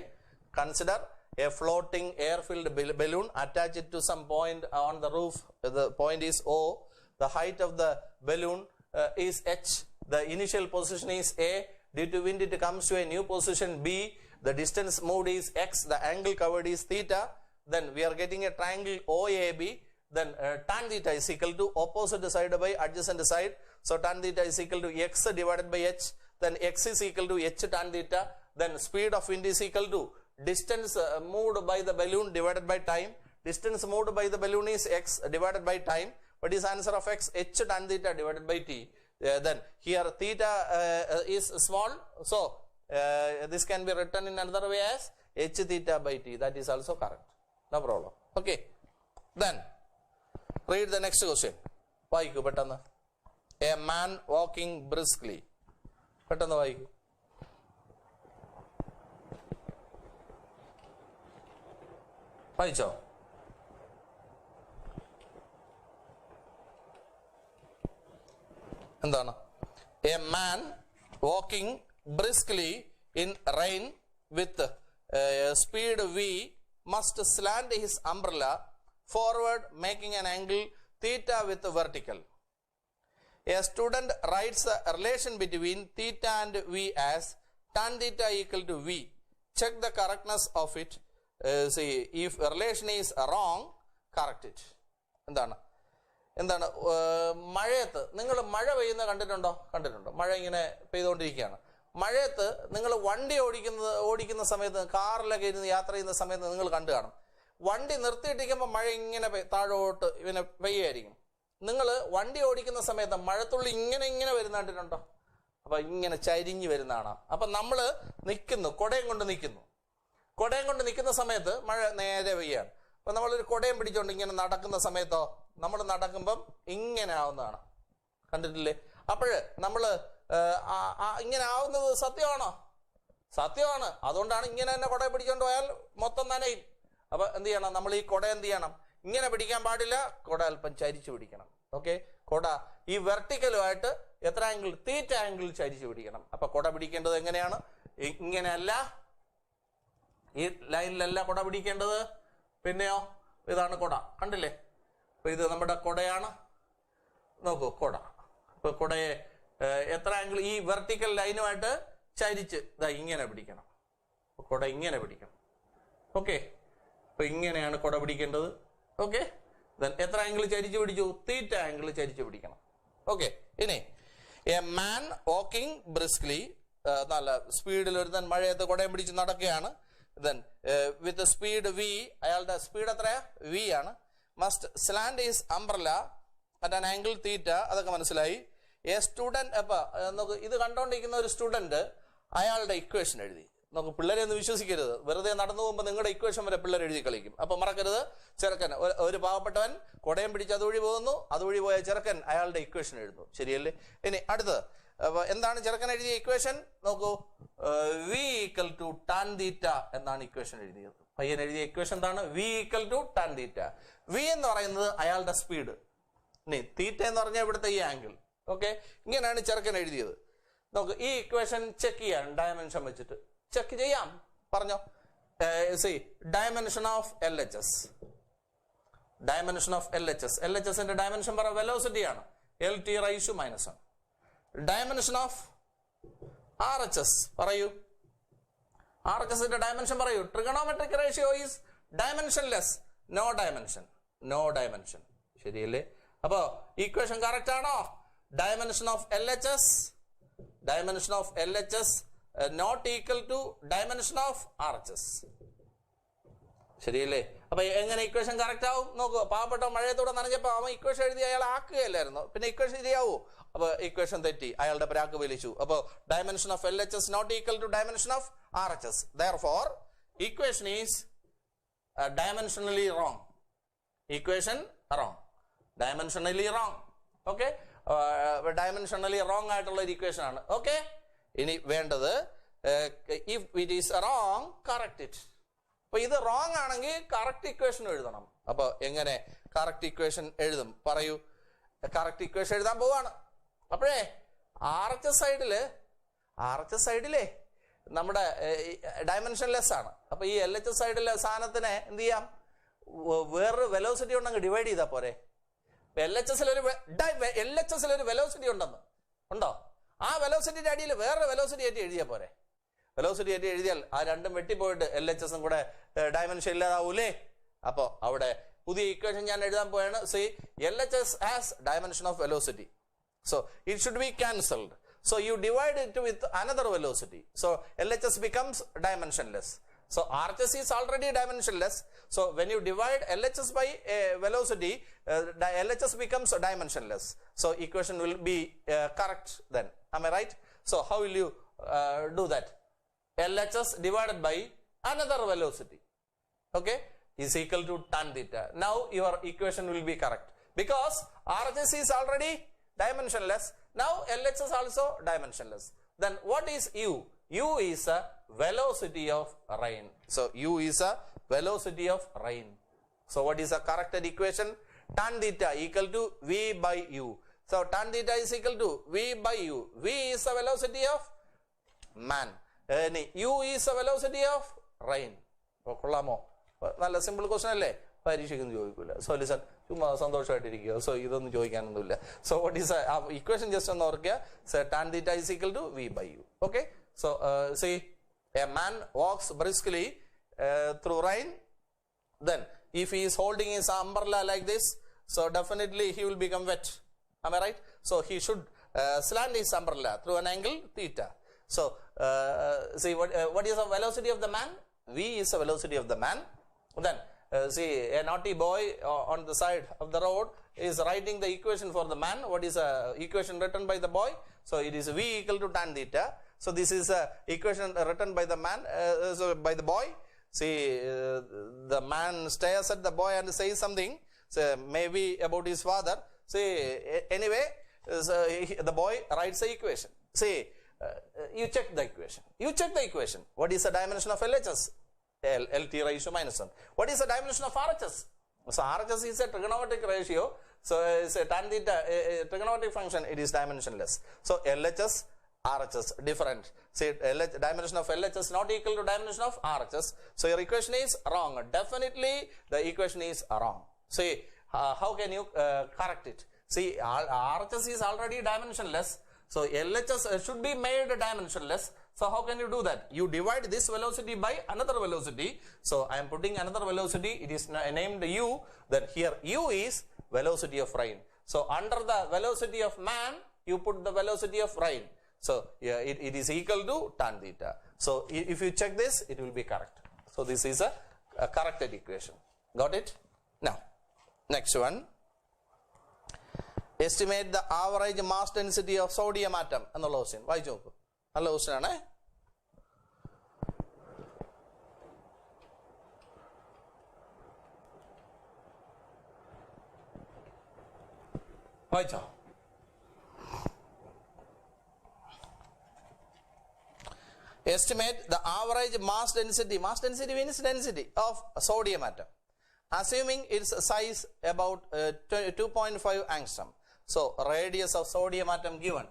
Consider a floating air-filled balloon, attach it to some point on the roof. The point is O. The height of the balloon is h. The initial position is A. Due to wind, it comes to a new position B. The distance moved is x. The angle covered is theta. Then we are getting a triangle OAB. Then tan theta is equal to opposite side by adjacent side. So tan theta is equal to x divided by h. Then x is equal to h tan theta. Then speed of wind is equal to distance moved by the balloon divided by time. Distance moved by the balloon is x divided by time. What is answer of x? H tan theta divided by t. Then here theta is small. So this can be written in another way as h theta by t. That is also correct. No problem. Okay. Then read the next question. വായിക്കൂ പെട്ടെന്ന്. A man walking briskly. പെട്ടെന്ന് വായിക്കൂ. വായിച്ചോ? എന്താണ്? A man walking briskly in rain with speed v must slant his umbrella forward, making an angle theta with vertical. A student writes the relation between theta and v as tan theta equal to v. Check the correctness of it. See, if relation is wrong, correct it. എന്താണ്? മഴയത്ത് നിങ്ങൾ മഴ പെയ്യുന്ന കണ്ടിട്ടുണ്ടോ? മഴ ഇങ്ങനെ പെയ്തുകൊണ്ടിരിക്കുകയാണ്. മഴയത്ത് നിങ്ങൾ വണ്ടി ഓടിക്കുന്ന സമയത്ത്, കാറിലൊക്കെ ഇരുന്ന് യാത്ര ചെയ്യുന്ന സമയത്ത് നിങ്ങൾ കണ്ടു കാണും, വണ്ടി നിർത്തിയിട്ടിരിക്കുമ്പോൾ മഴ ഇങ്ങനെ താഴോട്ട് ഇങ്ങനെ പെയ്യായിരിക്കും. നിങ്ങൾ വണ്ടി ഓടിക്കുന്ന സമയത്ത് മഴത്തുള്ളി ഇങ്ങനെ വരുന്ന കണ്ടിട്ടുണ്ടോ? അപ്പൊ ഇങ്ങനെ ചരിഞ്ഞ് വരുന്ന കാണാം. അപ്പൊ നമ്മള് നിൽക്കുന്നു, കുടയും കൊണ്ട് നിൽക്കുന്ന സമയത്ത് മഴ നേരെ പെയ്യാണ്. അപ്പൊ നമ്മളൊരു കുടയും പിടിച്ചോണ്ട് ഇങ്ങനെ നടക്കുന്ന സമയത്തോ, നമ്മൾ നടക്കുമ്പം ഇങ്ങനെ ആവുന്നതാണ്. കണ്ടിട്ടില്ലേ? അപ്പോഴ് നമ്മള് ഇങ്ങനെ ആവുന്നത് സത്യമാണോ? സത്യമാണ്. അതുകൊണ്ടാണ് ഇങ്ങനെ തന്നെ കുട പിടിച്ചോണ്ട് പോയാൽ മൊത്തം നനയും. അപ്പൊ എന്ത് ചെയ്യണം? നമ്മൾ ഈ കുട എന്ത് ചെയ്യണം? ഇങ്ങനെ പിടിക്കാൻ പാടില്ല, കുട അല്പം ചരിച്ചു പിടിക്കണം. ഓക്കെ, കുട ഈ വെർട്ടിക്കലുമായിട്ട് എത്ര ആംഗിൾ? തീറ്റ ആംഗിൾ ചരിച്ചു പിടിക്കണം. അപ്പൊ കുട പിടിക്കേണ്ടത് എങ്ങനെയാണ്? ഇങ്ങനെയല്ല, ഈ ലൈനിലല്ല കുട പിടിക്കേണ്ടത്. പിന്നെയോ, ഇതാണ് കുട. കണ്ടില്ലേ? അപ്പൊ ഇത് നമ്മുടെ കുടയാണ്. നോക്കൂ, കുട. അപ്പൊ കുടയെ എത്ര ആംഗിൾ? ഈ വെർട്ടിക്കൽ ലൈനുമായിട്ട് ചരിച്ച് ഇങ്ങനെ പിടിക്കണം. കുട ഇങ്ങനെ പിടിക്കണം. ഓക്കെ, അപ്പൊ ഇങ്ങനെയാണ് കുട പിടിക്കേണ്ടത്. ഓക്കെ, എത്ര ആംഗിൾ ചരിച്ചു പിടിച്ചു? തീറ്റ ആംഗിൾ ചരിച്ചു പിടിക്കണം. ഓക്കെ, ഇനി എ മാൻ വാക്കിംഗ് ബ്രിസ്ക്ലി, നല്ല സ്പീഡിൽ ഒരുത്തൻ മഴയത്ത് കുടയും പിടിച്ച് നടക്കുകയാണ്. വിത്ത് സ്പീഡ് വി, അയാളുടെ സ്പീഡ് എത്രയാ? വി ആണ്. Must slant is umbrella at an angle theta. അതൊക്കെ മനസ്സിലായി. എ സ്റ്റുഡന്റ്, അപ്പൊ നമുക്ക് ഇത് കണ്ടോണ്ടിരിക്കുന്ന ഒരു സ്റ്റുഡന്റ് അയാളുടെ ഇക്വേഷൻ എഴുതി. നമുക്ക് പിള്ളേരെ ഒന്നും വിശ്വസിക്കരുത്. വെറുതെ നടന്നു പോകുമ്പോൾ നിങ്ങളുടെ ഇക്വേഷൻ വരെ പിള്ളേർ എഴുതി കളിക്കും. അപ്പൊ മറക്കരുത്, ചെറുക്കൻ, ഒരു പാവപ്പെട്ടവൻ കുടയും പിടിച്ച് അതുവഴി പോകുന്നു, അതുവഴി പോയ ചെറുക്കൻ അയാളുടെ ഇക്വേഷൻ എഴുതുന്നു. ശരിയല്ലേ? ഇനി അടുത്തത് എന്താണ് ചെറുക്കൻ എഴുതിയ ഇക്വേഷൻ? നോക്കൂ, V equal to tan theta എന്നാണ് ഇക്വേഷൻ എഴുതിയത്. പയ്യൻ എഴുതിയ ഇക്വേഷൻ എന്താണ്? V equal to tan theta. V എന്ന് പറയുന്നത് അയാളുടെ സ്പീഡ്, ഇനി തീറ്റ എന്ന് പറഞ്ഞാൽ ഇവിടുത്തെ ഈ ആംഗിൾ. ഓക്കെ, ഇങ്ങനെയാണ് ചെറുക്കൻ എഴുതിയത്. നോക്ക്, ഈ ഇക്വേഷൻ ചെക്ക് ചെയ്യാൻ ഡയമെൻഷൻ വെച്ചിട്ട് ചെക്ക് ചെയ്യാം. പറഞ്ഞോ. See, dimension of L H S. Dimension of L H S. L H എസിന്റെ ഡയമെൻഷൻ പറ, വെലോസിറ്റി ആണ്. L T raise minus 1. Dimension of R H S പറയൂ. ആർ എച്ച് എസിന്റെ ഡയമെൻഷൻ പറയൂ. Trigonometric ratio is dimensionless. No dimension. No dimension. ശരിയല്ലേ? അപ്പോ equation correct ആണോ? Dimension of L H S, dimension of L H S not equal to dimension of R H S. ശരിയല്ലേ? അപ്പൊ എങ്ങനെ equation correct ആവും? നോക്കൂ, പാവപ്പെട്ട മഴയത്തൂടെ നനഞ്ഞപ്പോ അവൻ ഇക്വേഷൻ എഴുതി അയാൾ ആക്കുകയല്ലായിരുന്നു, പിന്നെ ഇക്വേഷൻ ശരിയാവൂ? അപ്പൊ ഇക്വേഷൻ തെറ്റി, അയാളുടെ പ്രാക്ക് വലിച്ചു. അപ്പൊ dimension of L H S not equal to dimension of R H S. Therefore, equation is dimensionally wrong. Equation wrong. Dimensionally wrong. Okay? Dimensionally wrong ആയിട്ടുള്ള ഒരു ഇക്വേഷൻ ആണ്. ഓക്കെ, ഇനി വേണ്ടത്, if it is wrong, correct it. അപ്പൊ ഇത് wrong ആണെങ്കിൽ correct equation എഴുതണം. അപ്പൊ എങ്ങനെ കറക്റ്റ് ഇക്വേഷൻ എഴുതും? പറയൂ. കറക്റ്റ് ഇക്വേഷൻ എഴുതാൻ പോവാണ്. അപ്പോഴേ ആർ എച്ച് എസ് സൈഡിലെ നമ്മുടെ ഡയമെൻഷൻ ലെസ് ആണ്. അപ്പൊ ഈ എൽ എച്ച് എസ് സൈഡിലെ സാധനത്തിനെ എന്ത് ചെയ്യാം? വേറൊരു വെലോസിറ്റി ഉണ്ടെങ്കിൽ ഡിവൈഡ് ചെയ്താൽ പോരെ. എൽ എച്ച് എസിൽ ഒരു വെലോസിറ്റി ഉണ്ടോ? ആ വെലോസിറ്റിയുടെ അടിയിൽ വേറൊരു വെലോസിറ്റി ആയിട്ട് എഴുതിയാൽ പോരെ. വെലോസിറ്റി ആയിട്ട് എഴുതിയാൽ ആ രണ്ടും വെട്ടിപ്പോയിട്ട് എൽ എച്ച് എസും കൂടെ ഡയമെൻഷൻ ഇല്ലാതാവൂലേ? അപ്പൊ അവിടെ പുതിയ ഇക്വേഷൻ ഞാൻ എഴുതാൻ പോയാണ്. C L H S has dimension of velocity, so it should be cancelled. So you divide it with another velocity, so LHS becomes dimensionless. So RHS is already dimensionless, so when you divide LHS by a velocity, LHS becomes dimensionless. So equation will be correct then. Am I right? So how will you do that? LHS divided by another velocity, okay, is equal to tan theta. Now your equation will be correct because RHS is already dimensionless. Now LHS also dimensionless. Then what is U? U is a velocity of rain. So U is a velocity of rain. So what is the corrected equation? Tan theta equal to V by U. So tan theta is equal to V by U. V is the velocity of man. U is the velocity of rain. കൊള്ളാമോ? നല്ല simple question അല്ലേ? പരീക്ഷയ്ക്കൊന്നും ചോദിക്കില്ല. Solution ചുമ്മാ സന്തോഷമായിട്ടിരിക്കുക. So ഇതൊന്നും ചോദിക്കാനൊന്നുമില്ല. So what is equation just ഒന്ന് ഓർക്കുക. Tan theta is equal to V by U. Okay. So see a man walks briskly through rain. Then if he is holding his umbrella like this, so definitely he will become wet. Am I right? So he should slant his umbrella through an angle theta. So see what is the velocity of the man? V is the velocity of the man. Then see a naughty boy on the side of the road is writing the equation for the man. What is the equation written by the boy? So it is V equal to tan theta. So this is a equation written by the man, so by the boy. See the man stares at the boy and says something, so maybe about his father. See anyway, so the boy writes the equation. See you check the equation. What is the dimension of LHS? LT raised to minus 1. What is the dimension of RHS? So RHS is a trigonometric ratio. So it's a tan theta, a trigonometric function. It is dimensionless. So LHS, RHS different. See dimension of LHS not equal to dimension of RHS. So your equation is wrong. Definitely the equation is wrong. See how can you correct it? See RHS is already dimensionless. So LHS should be made dimensionless. So how can you do that? You divide this velocity by another velocity. So I am putting another velocity. It is named U. Then here U is velocity of rain. So under the velocity of man, you put the velocity of rain. So yeah, it is equal to tan theta. So if you check this, it will be correct. So this is a corrected equation. Got it? Now, next one. Estimate the average mass density of sodium atom. എന്നുള്ള question വായിച്ചു നോക്കൂ. നല്ല question ആണേ. വായിച്ചോ? Estimate the average mass density. Mass density means density of sodium atom, assuming its size about 2.5 angstrom. So radius of sodium atom given.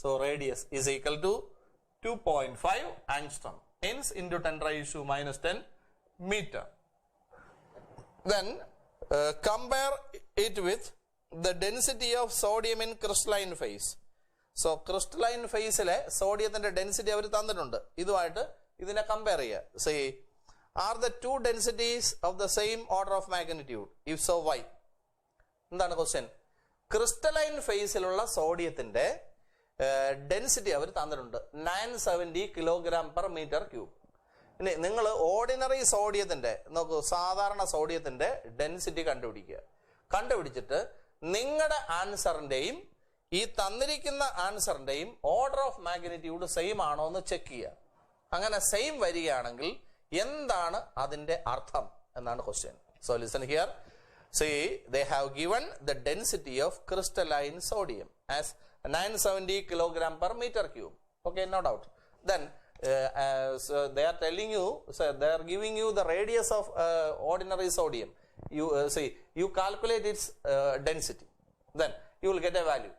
So radius is equal to 2.5 angstrom. Hence into 10 raised to minus 10 meter. Then compare it with the density of sodium in crystalline phase. So crystalline phase le sodium density അവർ തന്നിട്ടുണ്ട്. ഇതുമായിട്ട് ഇതിനെ compare ചെയ്യുക. See, are the two densities of the same order of magnitude? If so, why? എന്താണ് question? Crystalline ഫേസിലുള്ള സോഡിയത്തിന്റെ density അവർ തന്നിട്ടുണ്ട് 970 kilogram per metre cube. ഇനി നിങ്ങൾ ordinary സോഡിയത്തിന്റെ നോക്കൂ, സാധാരണ സോഡിയത്തിന്റെ ഡെൻസിറ്റി കണ്ടുപിടിച്ചിട്ട് നിങ്ങളുടെ ആൻസറിന്റെയും ഈ തന്നിരിക്കുന്ന ആൻസറിന്റെയും ഓർഡർ ഓഫ് മാഗ്നിറ്റ്യൂഡ് സെയിം ആണോ എന്ന് ചെക്ക് ചെയ്യുക. അങ്ങനെ സെയിം വരികയാണെങ്കിൽ എന്താണ് അതിന്റെ അർത്ഥം എന്നാണ് question. So listen here. See, they have given the density of crystalline sodium as 970 kilogram per meter cube. Okay, no doubt. Then so they are telling you, so they are giving you the radius of ordinary sodium. You see, you calculate its density, then you will get a value.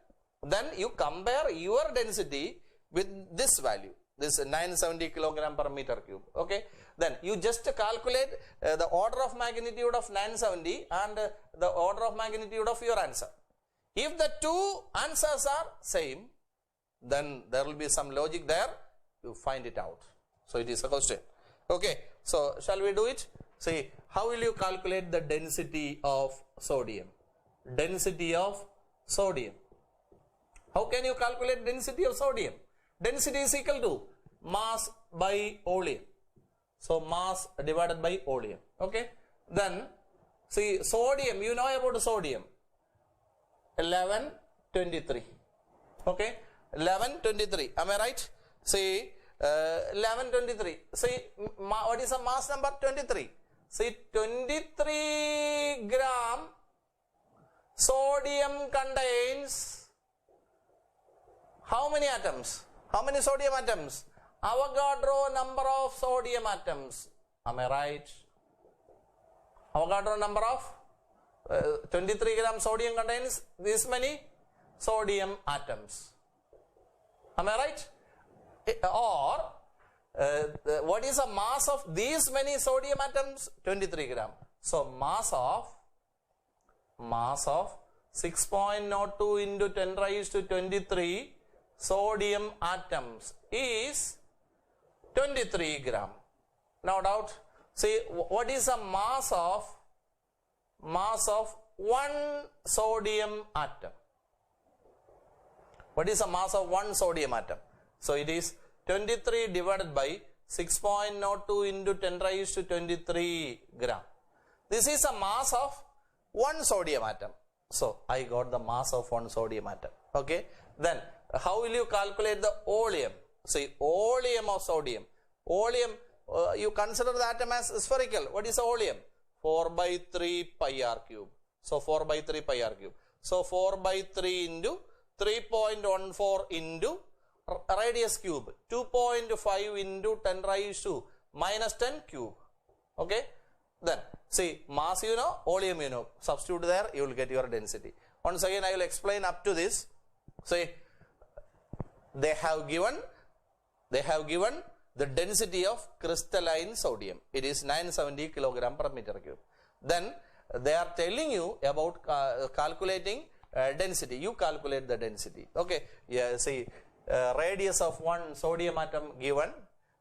Then you compare your density with this value, this 970 kilogram per meter cube. Okay, then you just calculate the order of magnitude of 970 and the order of magnitude of your answer. If the two answers are same, then there will be some logic there, you find it out. So it is a question. Okay, so shall we do it? See, how will you calculate the density of sodium? Density of sodium. How can you calculate density of sodium? Density is equal to mass by volume. So mass divided by volume. Okay. Then see, sodium, you know about sodium. 1123. Okay. 1123. Am I right? See, 1123. See, what is the mass number? 23. See, 23 gram sodium contains how many atoms? How many sodium atoms? Avogadro number of sodium atoms. Am I right? Avogadro number of 23 gram sodium contains this many sodium atoms. Am I right? Or what is the mass of these many sodium atoms? 23 gram. So mass of 6.02 into 10 raised to 23 sodium atoms is 23 gram. No doubt. See, what is the mass of one sodium atom? What is the mass of one sodium atom? So it is 23 divided by 6.02 into 10 raised to 23 gram. This is the mass of one sodium atom. So I got the mass of one sodium atom. Okay. Then how will you calculate the volume? See, volume of sodium. Volume, you consider the atom as spherical. What is the volume? 4 by 3 pi r cube. So 4 by 3 pi r cube. So 4 by 3 into 3.14 into radius cube. 2.5 into 10 raised to minus 10 cube. Okay. Then see, mass you know, volume you know. Substitute there, you will get your density. Once again, I will explain up to this. See, they have given the density of crystalline sodium. It is 970 kilogram per meter cube. Then they are telling you about calculating density. You calculate the density. Okay. Yeah. See, radius of one sodium atom given.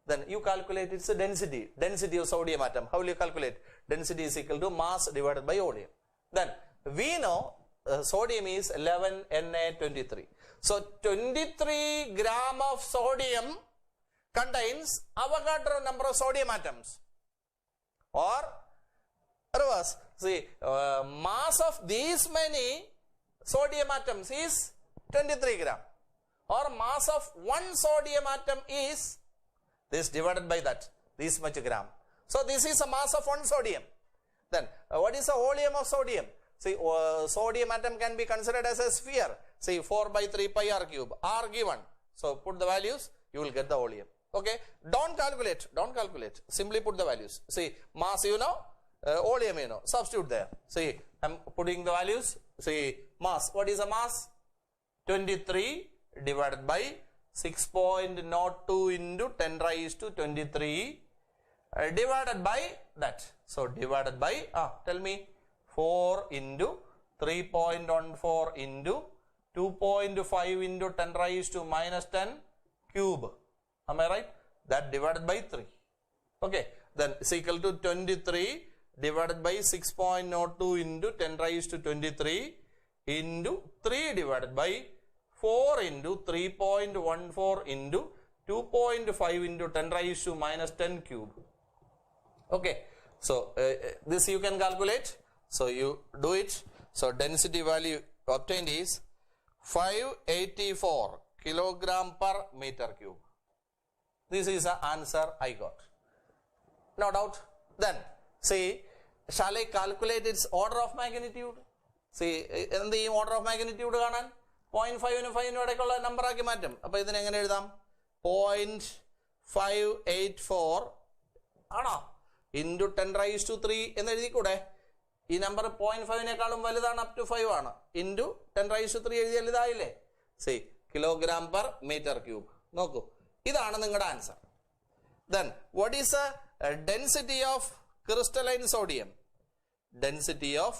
Then you calculate its density. Density of sodium atom. How will you calculate? Density is equal to mass divided by volume. Then we know sodium is 11Na23. So 23 gram of sodium contains Avogadro number of sodium atoms. Or reverse. See, mass of these many sodium atoms is 23 gram. Or mass of one sodium atom is this divided by that, this much gram. So this is a mass of one sodium. Then what is the volume of sodium? See, sodium atom can be considered as a sphere. See, 4 by 3 pi r cube, r given. So put the values, you will get the volume. Okay. Don't calculate. Simply put the values. See, mass you know, volume you know. Substitute there. See, I'm putting the values. See, mass. What is the mass? 23 divided by 6.02 into 10 raised to 23 divided by that. So divided by, tell me, 4 into 3.14 into 2.5 into 10 raised to minus 10 cube. Am I right? That divided by 3. Okay. Then is equal to 23 divided by 6.02 into 10 raised to 23 into 3 divided by 4 into 3.14 into 2.5 into 10 raised to minus 10 cube. Okay. So this you can calculate. So you do it. So density value obtained is 584 kilogram per meter cube. This is the answer I got. No doubt. Then see, shall I calculate its order of magnitude? See, in the order of magnitude കാണാൻ 0.5 5 number ആക്കി മാറ്റും. അപ്പോൾ ഇതിനെ എങ്ങനെ എഴുതാം? 0.5 584 ആണോ into 10⁻³ എന്ന് എഴുതിക്കൂടെ? ഈ നമ്പർ 0.5 വലുതാണ്, അപ് ടു 5 ആണ്. ഇൻറ്റു 10⁻³ എഴുതിയാൽ ഇതായില്ലേ? See kilogram per metre cube. നോക്കൂ, ഇതാണ് നിങ്ങളുടെ answer. Then what is the density of crystalline sodium? Density of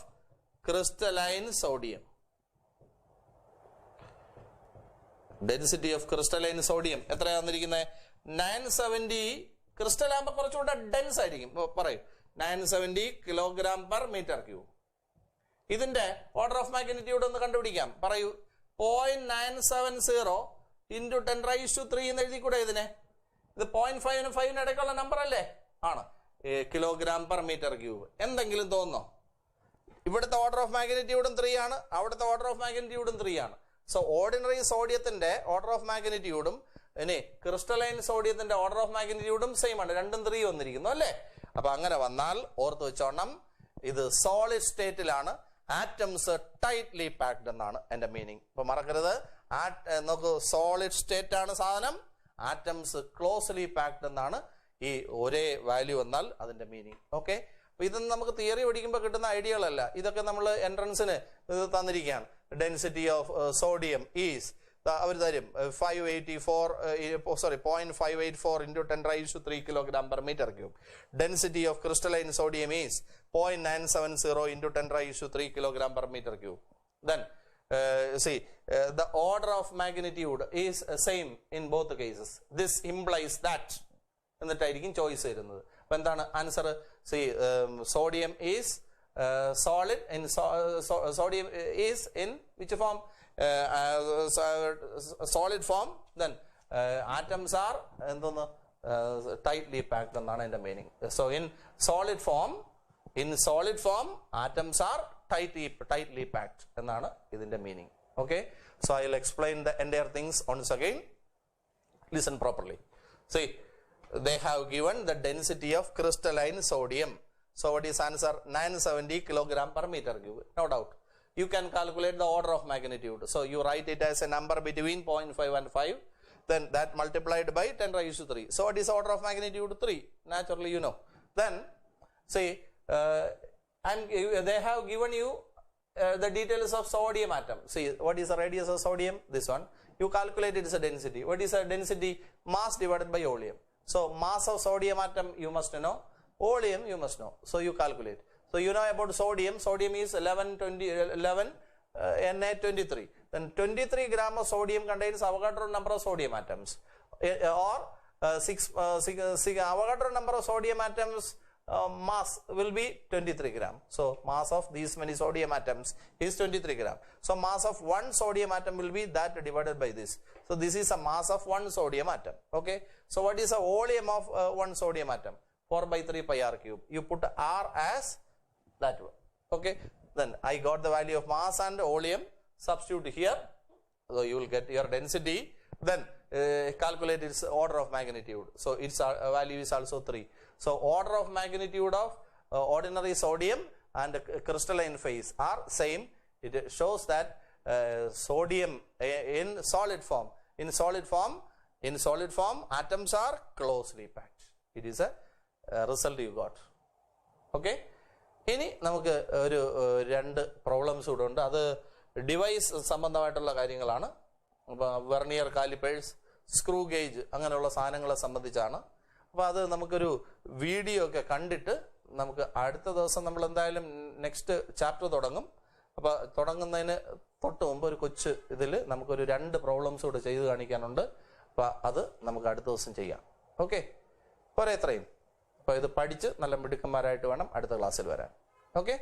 crystalline sodium. Density of crystalline sodium എത്രയാ തന്നിരിക്കുന്നത്? 970. ക്രിസ്റ്റൽ ആകുമ്പോൾ കുറച്ചുകൂടെ ഡെൻസ് ആയിരിക്കും. പറയൂ, 970 കിലോഗ്രാം പെർ മീറ്റർ ക്യൂബ്. ഇതിന്റെ ഓർഡർ ഓഫ് മാഗ്നിറ്റ്യൂഡ് ഒന്ന് കണ്ടുപിടിക്കാം. പറയൂ, 0.970 ഇൻറ്റു 10⁻³ എന്ന് എഴുതിക്കൂടെ ഇതിനെ? ഇത് 0.5-നും 5-നും ഇടയ്ക്കുള്ള നമ്പർ അല്ലേ? ആണ്. Kilogram per metre cube. എന്തെങ്കിലും തോന്നുന്നോ? ഇവിടുത്തെ ഓർഡർ ഓഫ് മാഗ്നിറ്റ്യൂഡും 3 ആണ്, അവിടുത്തെ ഓർഡർ ഓഫ് മാഗ്നിറ്റ്യൂഡും 3 ആണ്. സോ ഓർഡിനറി സോഡിയത്തിന്റെ ഓർഡർ ഓഫ് മാഗ്നിറ്റ്യൂഡും ഇനി ക്രിസ്റ്റലൈൻ സോഡിയത്തിന്റെ ഓർഡർ ഓഫ് മാഗ്നിറ്റ്യൂഡും സെയിം ആണ്. രണ്ടും 3 വന്നിരിക്കുന്നു അല്ലേ? അപ്പൊ അങ്ങനെ വന്നാൽ ഓർത്ത് വെച്ചോണം, ഇത് സോളിഡ് സ്റ്റേറ്റിലാണ്, ആറ്റംസ് ടൈറ്റ്ലി പാക്ഡ് എന്നാണ് എന്റെ മീനിങ്. ഇപ്പൊ മറക്കരുത്, നോക്കൂ, സോളിഡ് സ്റ്റേറ്റ് ആണ് സാധനം, ആറ്റംസ് ക്ലോസ്ലി പാക്ഡ് എന്നാണ് ഈ ഒരേ വാല്യൂ എന്നാൽ അതിന്റെ മീനിങ്. ഓക്കെ, അപ്പൊ ഇതൊന്നും നമുക്ക് തിയറി പഠിക്കുമ്പോൾ കിട്ടുന്ന ഐഡിയകളല്ല, ഇതൊക്കെ നമ്മൾ എൻട്രൻസിന് തന്നിരിക്കുകയാണ്. ഡെൻസിറ്റി ഓഫ് സോഡിയം ഈസ് അവർ തരും 0.584 into 10⁻³ kilogram per metre cube. Density of crystalline sodium is 0.970 into 10⁻³ kilogram per metre cube. Then the order of magnitude is same in both cases. This implies that എന്നിട്ടായിരിക്കും choice തരുന്നത്. അപ്പൊ എന്താണ് answer? Sodium is solid in sodium is in which form? Solid form. Then atoms are tightly packed എന്നാണ് എൻ്റെ meaning. So in solid form atoms are tightly packed എന്നാണ് ഇതിന്റെ meaning. Okay, so I'll explain the entire things once again. Listen properly. See, they have given the density of crystalline sodium. So what is answer? 970 kilogram per meter cube. No doubt. You can calculate the order of magnitude. So you write it as a number between 0.5 and 5. Then that multiplied by 10⁻³. So what is order of magnitude? 3. Naturally, you know. Then see, they have given you the details of sodium atom. See, what is the radius of sodium? This one. You calculate its density. What is the density? Mass divided by volume. So mass of sodium atom you must know. Volume you must know. So you calculate. So you know about sodium. Sodium is 11 Na23. Then 23 gram of sodium contains Avogadro number of sodium atoms. Or 6 Avogadro number of sodium atoms mass will be 23 gram. So mass of these many sodium atoms is 23 gram. So mass of one sodium atom will be that divided by this. So this is a mass of one sodium atom. Okay. So what is the volume of one sodium atom? 4/3 pi r cube. You put r as that one. Okay. Then I got the value of mass and volume. Substitute here. So you will get your density. Then calculate its order of magnitude. So its value is also 3. So order of magnitude of ordinary sodium and crystalline phase are same. It shows that sodium in solid form atoms are closely packed. It is a result you got. Okay. ഇനി നമുക്ക് ഒരു 2 problems കൂടെ ഉണ്ട്. അത് device സംബന്ധമായിട്ടുള്ള കാര്യങ്ങളാണ്. അപ്പോൾ vernier callipers, screw gauge അങ്ങനെയുള്ള സാധനങ്ങളെ സംബന്ധിച്ചാണ്. അപ്പോൾ അത് നമുക്കൊരു വീഡിയോ ഒക്കെ കണ്ടിട്ട് നമുക്ക് അടുത്ത ദിവസം നമ്മൾ എന്തായാലും നെക്സ്റ്റ് ചാപ്റ്റർ തുടങ്ങും. അപ്പോൾ തുടങ്ങുന്നതിന് തൊട്ട് മുമ്പ് ഒരു കൊച്ചു ഇതിൽ നമുക്കൊരു 2 പ്രോബ്ലംസ് കൂടെ ചെയ്ത് കാണിക്കാനുണ്ട്. അപ്പോൾ അത് നമുക്ക് അടുത്ത ദിവസം ചെയ്യാം. ഓക്കെ, പോരെ? എത്രയും അപ്പോൾ ഇത് പഠിച്ച് നല്ല മിടുക്കന്മാരായിട്ട് വേണം അടുത്ത ക്ലാസ്സിൽ വരാൻ. ഓക്കെ.